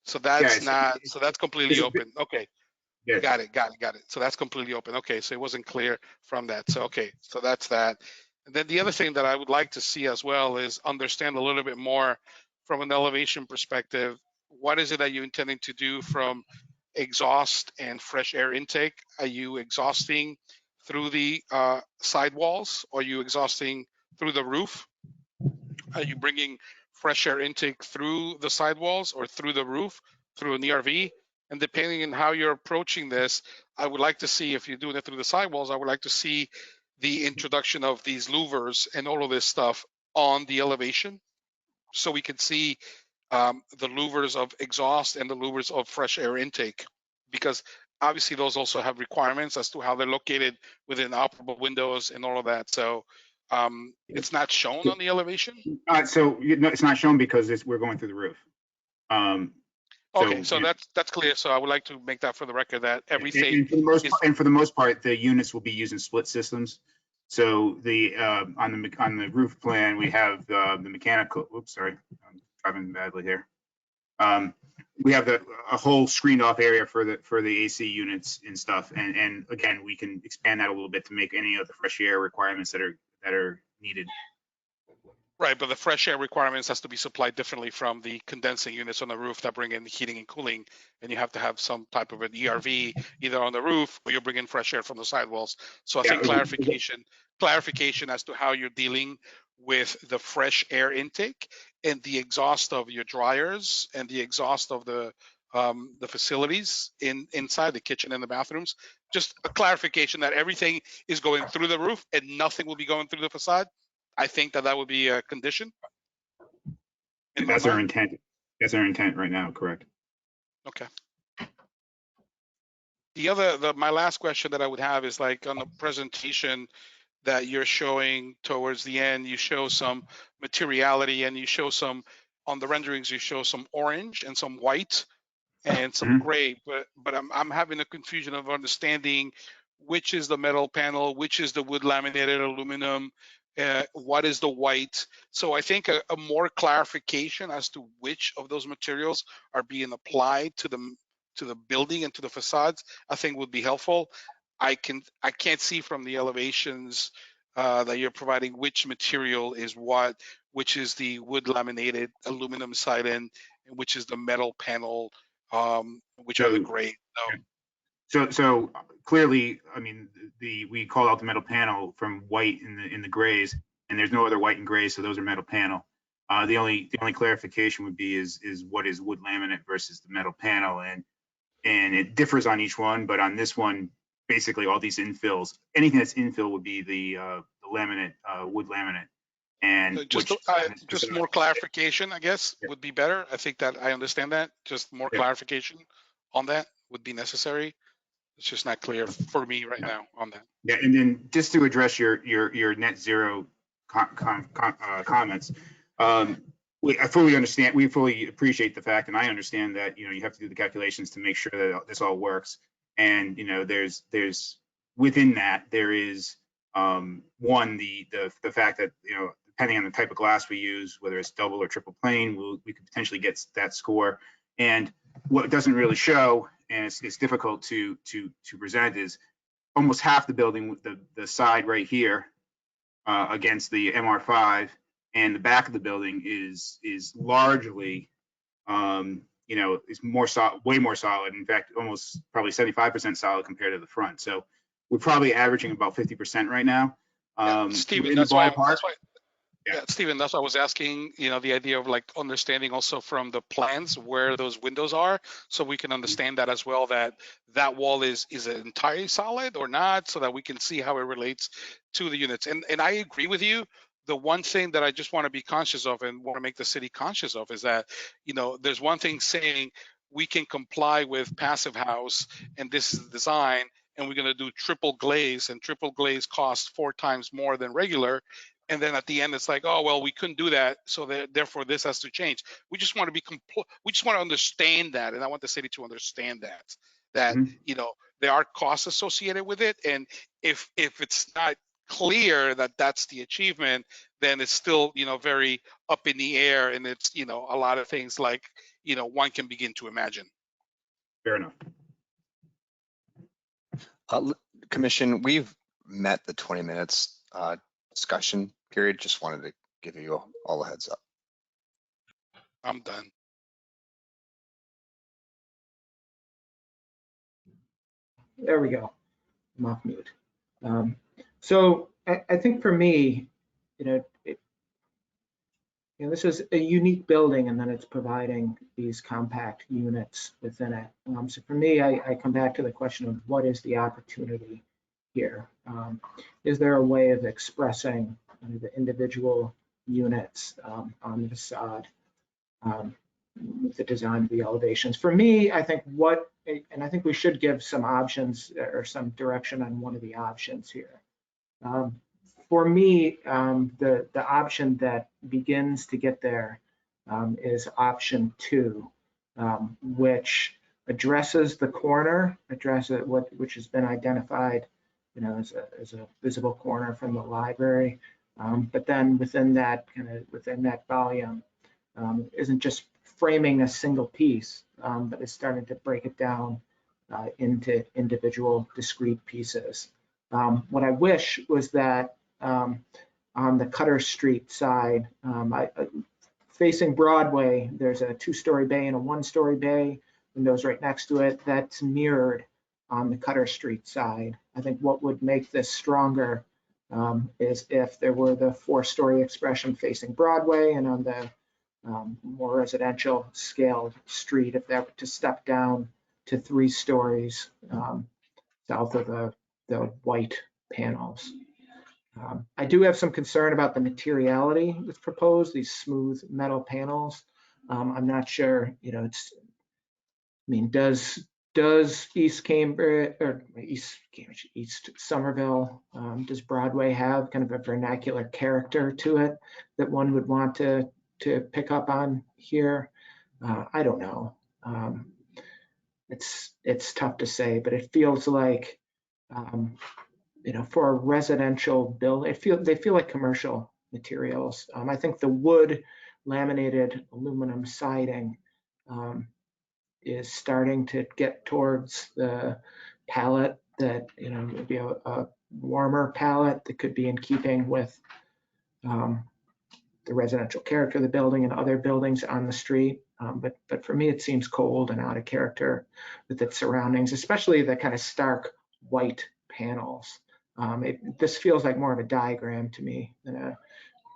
So that's not. So that's completely open. Okay. Yeah. Got it. So that's completely open. Okay. So it wasn't clear from that. So okay. So that's that. And then the other thing that I would like to see as well is understand a little bit more from an elevation perspective. What is it that you're intending to do from exhaust and fresh air intake? Are you exhausting through the sidewalls? Or are you exhausting through the roof? Are you bringing fresh air intake through the sidewalls or through the roof, through an ERV? And depending on how you're approaching this, I would like to see, if you're doing it through the sidewalls, I would like to see the introduction of these louvers and all of this stuff on the elevation so we can see the louvers of exhaust and the louvers of fresh air intake, because obviously those also have requirements as to how they're located within operable windows and all of that. So it's not shown on the elevation. So it's not shown because we're going through the roof. Okay, so that's clear. So I would like to make that for the record that everything. And for the most part, the units will be using split systems. So the on the roof plan we have the mechanical. Oops, sorry, I'm driving badly here. We have a whole screened off area for the AC units and stuff. And again, we can expand that a little bit to make any of the fresh air requirements that are needed. Right, but the fresh air requirements has to be supplied differently from the condensing units on the roof that bring in heating and cooling, and you have to have some type of an ERV either on the roof or you're bringing fresh air from the sidewalls. So I think clarification as to how you're dealing with the fresh air intake and the exhaust of your dryers and the exhaust of the the facilities inside the kitchen and the bathrooms. Just a clarification that everything is going through the roof and nothing will be going through the facade. I think that would be a condition. That's our intent. That's our intent right now, correct? Okay. My last question that I would have is like on the presentation that you're showing towards the end, you show some materiality and you show some, on the renderings, you show some orange and some white and some gray, but I'm having a confusion of understanding which is the metal panel, which is the wood laminated aluminum, what is the white. So I think a more clarification as to which of those materials are being applied to the building and to the facades, I think would be helpful. I can't see from the elevations that you're providing which material is what, which is the wood laminated aluminum siding, and which is the metal panel, which are the gray. So clearly, I mean, we call out the metal panel from white in the grays, and there's no other white and gray, so those are metal panel. The only clarification would be is what is wood laminate versus the metal panel, and it differs on each one, but on this one, basically all these infills, anything that's infill would be the laminate, wood laminate. And just more clarification, I guess, would be better. I think that I understand that. Just more clarification on that would be necessary. It's just not clear for me right now on that. Yeah, and then just to address your net zero comments, I fully understand. We fully appreciate the fact, and I understand that you have to do the calculations to make sure that this all works. And there's within that there is one the fact that depending on the type of glass we use, whether it's double or triple plane, we could potentially get that score. And what doesn't really show, and it's difficult to present, is almost half the building, the side right here against the MR5, and the back of the building is largely, is more solid, way more solid. In fact, almost probably 75% solid compared to the front. So we're probably averaging about 50% right now. Stephen, that's why Stephen, that's why I was asking, the idea of like understanding also from the plans where those windows are, so we can understand that as well, that wall is it entirely solid or not, so that we can see how it relates to the units. And I agree with you. The one thing that I just want to be conscious of and want to make the city conscious of is that, there's one thing saying we can comply with passive house and this is the design, and we're going to do triple glaze, and triple glaze costs 4 times more than regular. And then at the end, it's like, oh, well, we couldn't do that, so therefore this has to change. We just want to we just want to understand that, and I want the city to understand that there are costs associated with it, and if it's not clear that that's the achievement, then it's still very up in the air, and it's a lot of things like one can begin to imagine. Fair enough. Commission, we've met the 20 minutes discussion period. Just wanted to give you all a heads up. I'm done. There we go. I'm off mute. So I think for me, this is a unique building, and then it's providing these compact units within it. So for me, I come back to the question of what is the opportunity here? Is there a way of expressing the individual units on the facade with the design of the elevations? For me, I think and I think we should give some options or some direction on one of the options here. For me, the option that begins to get there is option 2, which addresses the corner, which has been identified, as a visible corner from the library. But then within that volume, isn't just framing a single piece, but is starting to break it down into individual discrete pieces. What I wish was that on the Cutter Street side, facing Broadway, there's a 2-story bay and a 1-story bay, windows right next to it, that's mirrored on the Cutter Street side. I think what would make this stronger is if there were the 4-story expression facing Broadway, and on the more residential scale street if that were to step down to 3 stories south of the white panels. I do have some concern about the materiality that's proposed, these smooth metal panels. I'm not sure, it's, I mean, does East Cambridge or East Somerville, does Broadway have kind of a vernacular character to it that one would want to pick up on here? I don't know. It's tough to say, but it feels like, for a residential building, they feel like commercial materials. I think the wood laminated aluminum siding is starting to get towards the palette that, maybe a warmer palette that could be in keeping with the residential character of the building and other buildings on the street. But for me, it seems cold and out of character with its surroundings, especially the kind of stark white panels. This feels like more of a diagram to me than a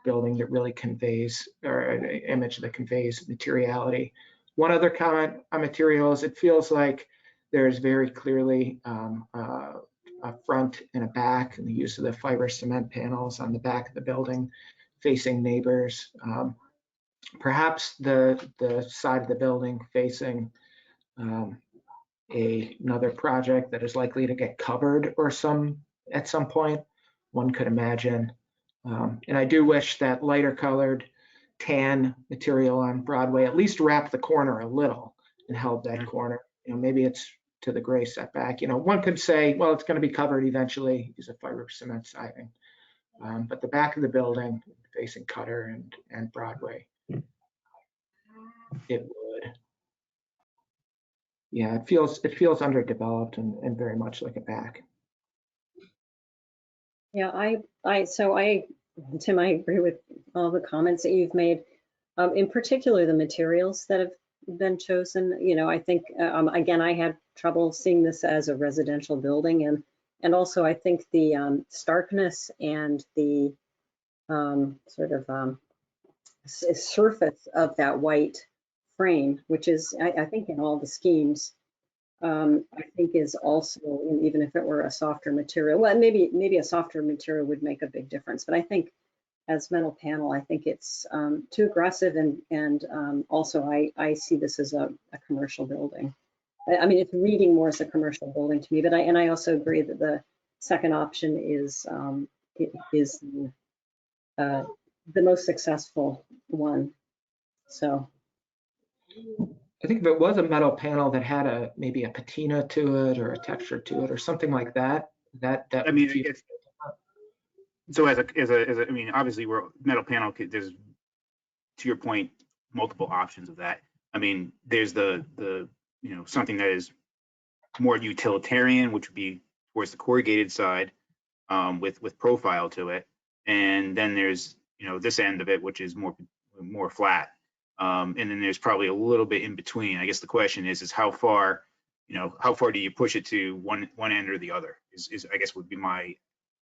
building that really conveys, or an image that conveys materiality. One other comment on materials, it feels like there's very clearly a front and a back, and the use of the fiber cement panels on the back of the building facing neighbors. Perhaps the side of the building facing another project that is likely to get covered at some point, one could imagine. And I do wish that lighter colored tan material on Broadway at least wrapped the corner a little and held that corner. Maybe it's to the gray setback. One could say, well, it's going to be covered eventually because of fiber cement siding. But the back of the building facing Cutter and Broadway, it would. Yeah, it feels underdeveloped and very much like a back. Yeah, Tim, I agree with all the comments that you've made. In particular, the materials that have been chosen. I think again, I had trouble seeing this as a residential building, and also I think the starkness and the sort of surface of that white frame, which is I think in all the schemes, I think is also, even if it were a softer material, well, maybe a softer material would make a big difference. But I think as metal panel, I think it's too aggressive, and also I see this as a commercial building. I mean, it's reading more as a commercial building to me. But I also agree that the second option is the most successful one. So. I think if it was a metal panel that had maybe a patina to it or a texture to it or something like that, I mean, so as a, I mean, obviously we're metal panel, there's, to your point, multiple options of that. I mean, there's the something that is more utilitarian, which would be towards the corrugated side, with profile to it. And then there's, this end of it, which is more flat. And then there's probably a little bit in between. I guess the question is how far do you push it to one end or the other is I guess would be my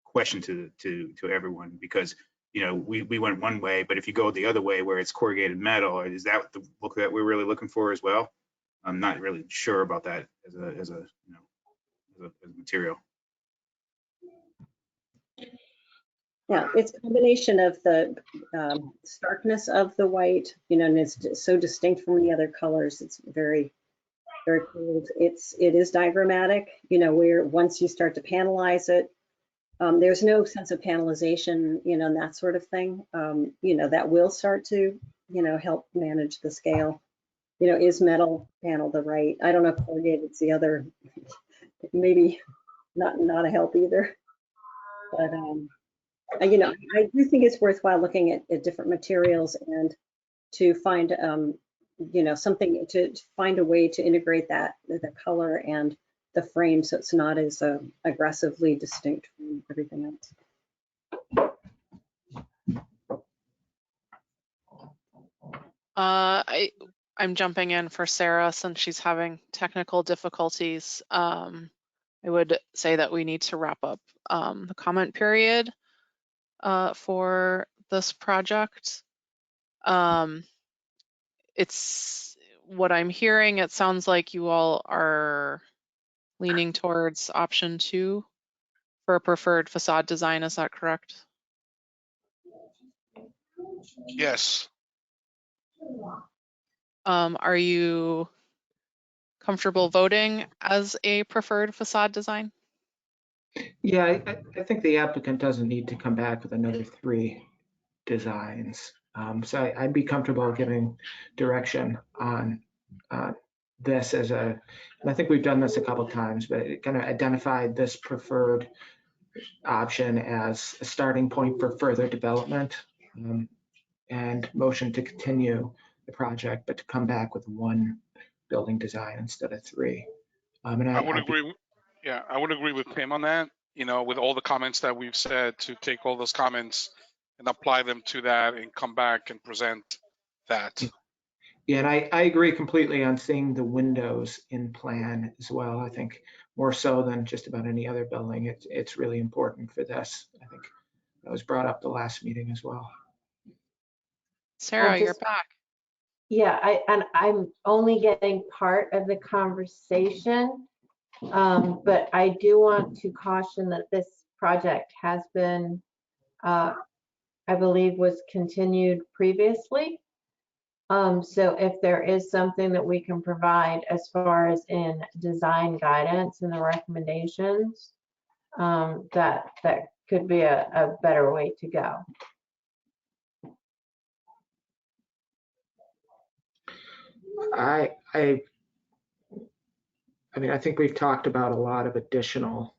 question to everyone, because we went one way, but if you go the other way where it's corrugated metal, is that the look that we're really looking for as well? I'm not really sure about that as a material. Yeah, it's a combination of the starkness of the white, and it's so distinct from the other colors. It's very, very cool. It is diagrammatic, where once you start to panelize it, there's no sense of panelization, and that sort of thing. That will start to, help manage the scale. Is metal panel the right? I don't know if corrugated's the other, maybe not a help either, but I do think it's worthwhile looking at different materials and to find, something to find a way to integrate the color and the frame so it's not as aggressively distinct from everything else. I'm jumping in for Sarah since she's having technical difficulties. I would say that we need to wrap up the comment period for this project. it's what I'm hearing. It sounds like you all are leaning towards option 2 for a preferred facade design. Is that correct? Yes. Are you comfortable voting as a preferred facade design? Yeah, I think the applicant doesn't need to come back with another 3 designs. So I'd be comfortable giving direction on this as and I think we've done this a couple times, but it kind of identified this preferred option as a starting point for further development, and motion to continue the project, but to come back with 1 building design instead of 3. And I would agree. Yeah, I would agree with Tim on that. You know, with all the comments that we've said, to take all those comments and apply them to that and come back and present that. Yeah, and I agree completely on seeing the windows in plan as well. I think more so than just about any other building, it's really important for this. I think that was brought up the last meeting as well. Sarah, you're just- back. Yeah, I'm only getting part of the conversation, but I do want to caution that this project has been, I believe, was continued previously. So if there is something that we can provide as far as in design guidance and the recommendations, that could be a better way to go. I mean, I think we've talked about a lot of additional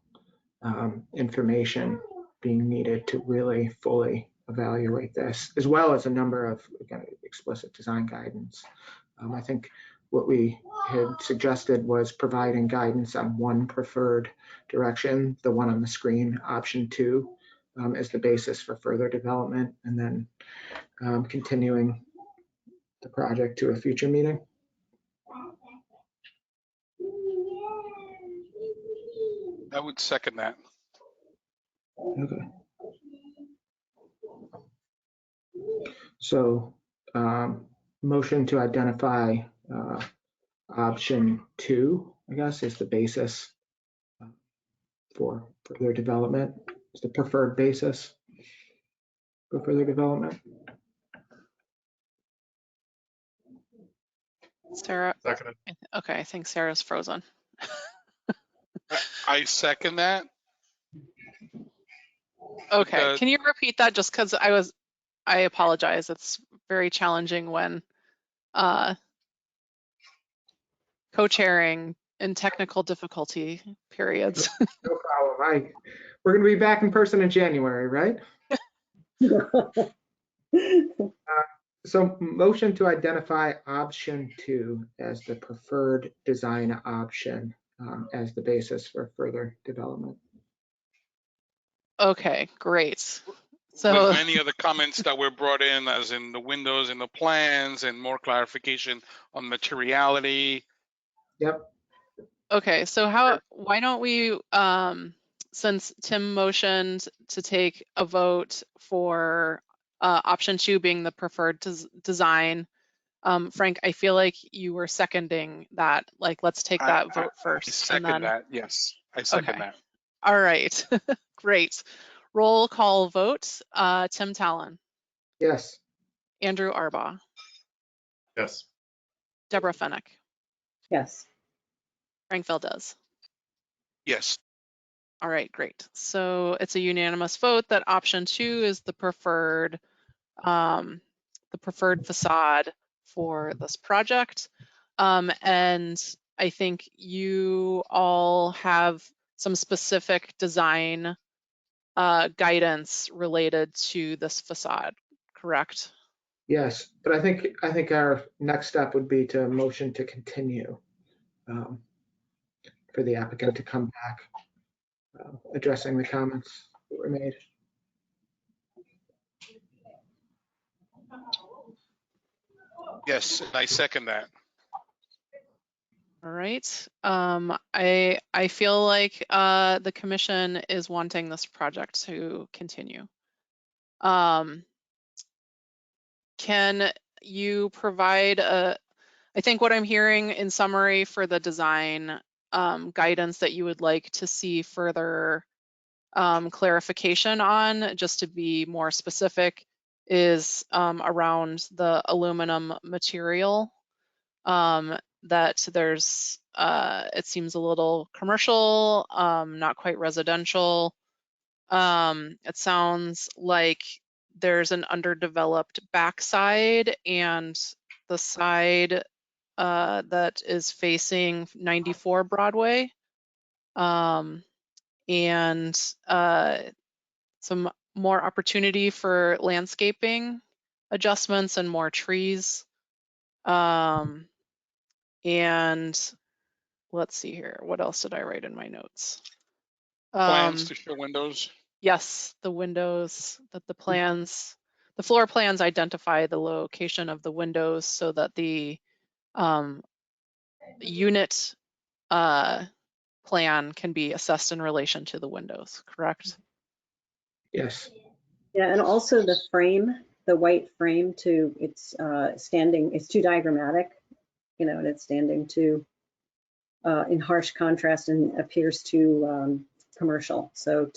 information being needed to really fully evaluate this, as well as a number of, again, explicit design guidance. I think what we had suggested was providing guidance on 1 preferred direction, the one on the screen, option 2, as the basis for further development, and then continuing the project to a future meeting. I would second that. Okay. So, motion to identify option 2, I guess, is the basis for further development. Is the preferred basis for further development. Sarah? Second. Okay, I think Sarah's frozen. I second that. Okay, can you repeat that, just because I apologize. It's very challenging when co-chairing in technical difficulty periods. No problem. We're going to be back in person in January, right? So motion to identify option 2 as the preferred design option as the basis for further development. Okay, great. So with many of the comments that were brought in, as in the windows and the plans, and more clarification on materiality. Yep. Okay, so why don't we, since Tim motioned to take a vote for option 2 being the preferred design, Frank, I feel like you were seconding that. Like, let's take that vote first. I second that. Yes, I second that. All right, great. Roll call vote. Tim Talon. Yes. Andrew Arbaugh. Yes. Deborah Fennick. Yes. Frank Valdez. Yes. All right, great. So it's a unanimous vote that option 2 is the preferred facade for this project. And I think you all have some specific design guidance related to this facade, correct? Yes, but I think our next step would be to motion to continue for the applicant to come back addressing the comments that were made. Yes, I second that. All right. I feel like the commission is wanting this project to continue. Can you provide I think what I'm hearing in summary for the design guidance that you would like to see further clarification on, just to be more specific, is around the aluminum material. That there's, it seems a little commercial, not quite residential. It sounds like there's an underdeveloped backside, and the side that is facing 94 Broadway. And some more opportunity for landscaping adjustments and more trees. And let's see here, what else did I write in my notes? Plans to show windows. Yes, the windows, that the plans, the floor plans identify the location of the windows so that the unit plan can be assessed in relation to the windows, correct? Yes. Yeah, and also the frame, the white frame too, it's standing, it's too diagrammatic, you know, and it's standing too in harsh contrast and appears too commercial. So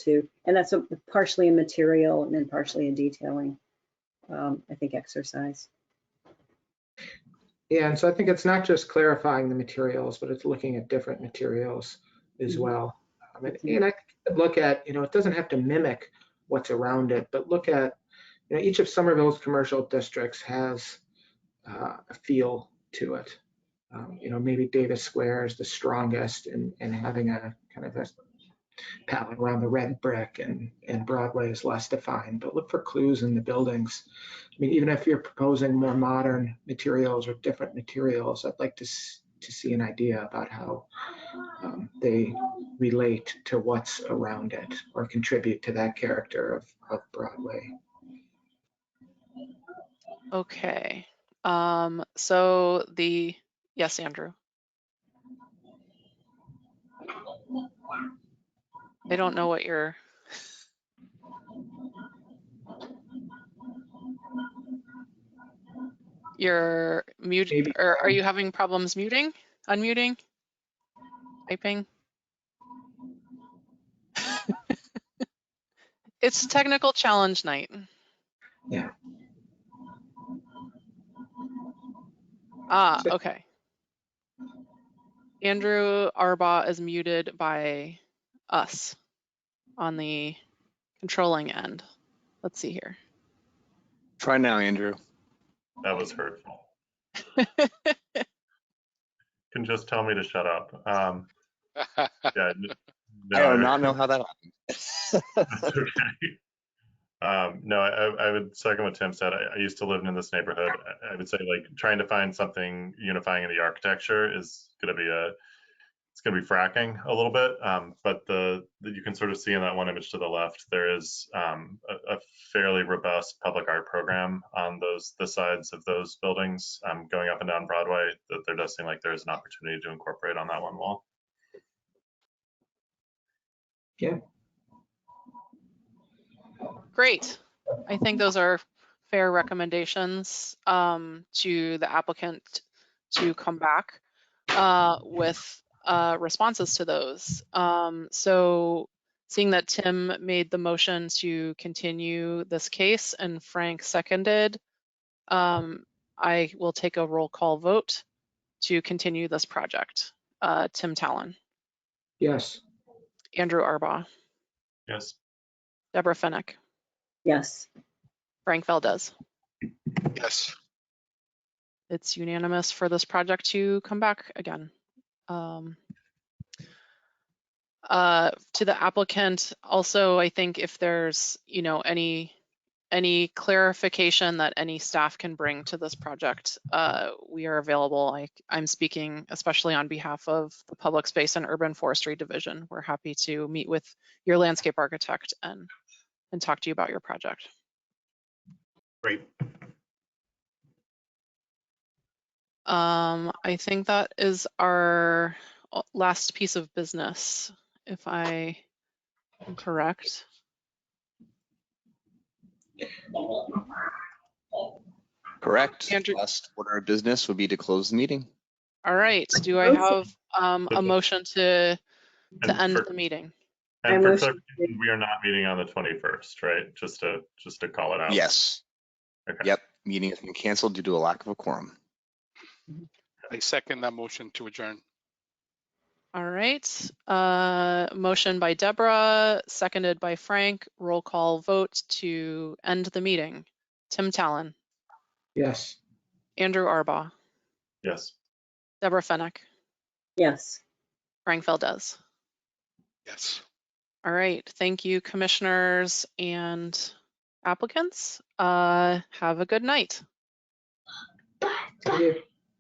and that's partially a material and then partially a detailing, I think, exercise. Yeah, and so I think it's not just clarifying the materials, but it's looking at different materials as well. I mean, and I look at, you know, it doesn't have to mimic what's around it, but look at, you know, each of Somerville's commercial districts has a feel to it. You know, maybe Davis Square is the strongest in having a kind of a palette around the red brick, and Broadway is less defined, but look for clues in the buildings. I mean, even if you're proposing more modern materials or different materials, I'd like to see an idea about how they relate to what's around it or contribute to that character of Broadway. Okay. Yes, Andrew. I don't know what you're muted, or are you having problems muting, unmuting, typing? It's technical challenge night. Yeah. Okay. Andrew Arbaugh is muted by us on the controlling end. Let's see here. Try now, Andrew. That was hurtful. Can just tell me to shut up. Yeah, no, I do not know how that happened. That's okay. No, I would second what Tim said. I used to live in this neighborhood. I would say, like, trying to find something unifying in the architecture is going to be it's going to be fracking a little bit. But you can sort of see in that one image to the left, there is a fairly robust public art program on the sides of those buildings going up and down Broadway. That there does seem like there's an opportunity to incorporate on that one wall. Yeah. Great. I think those are fair recommendations to the applicant to come back with responses to those. So seeing that Tim made the motion to continue this case and Frank seconded, I will take a roll call vote to continue this project. Tim Talon. Yes. Andrew Arbaugh. Yes. Deborah Fennick. Yes. Frank Valdez. Yes. It's unanimous for this project to come back again. To the applicant, also, I think if there's, you know, any clarification that any staff can bring to this project, we are available. I'm speaking especially on behalf of the Public Space and Urban Forestry Division. We're happy to meet with your landscape architect and talk to you about your project. Great. I think that is our last piece of business, if I am correct. Correct. Andrew- Last order of business would be to close the meeting. All right. Do I have a motion to And end for- the meeting? And I for motion- clarification, we are not meeting on the 21st, right? Just to call it out. Yes. Okay. Yep. Meeting has been canceled due to a lack of a quorum. I second that motion to adjourn. All right. Motion by Deborah, seconded by Frank. Roll call vote to end the meeting. Tim Talon, Yes. Andrew Arbaugh, Yes. Deborah Fennick, Yes. Frank Valdez. Yes. All right. Thank you, commissioners and applicants. Have a good night. Thank you.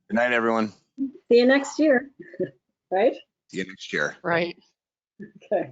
Good night, everyone. See you next year, right? See you next year. Right. Okay.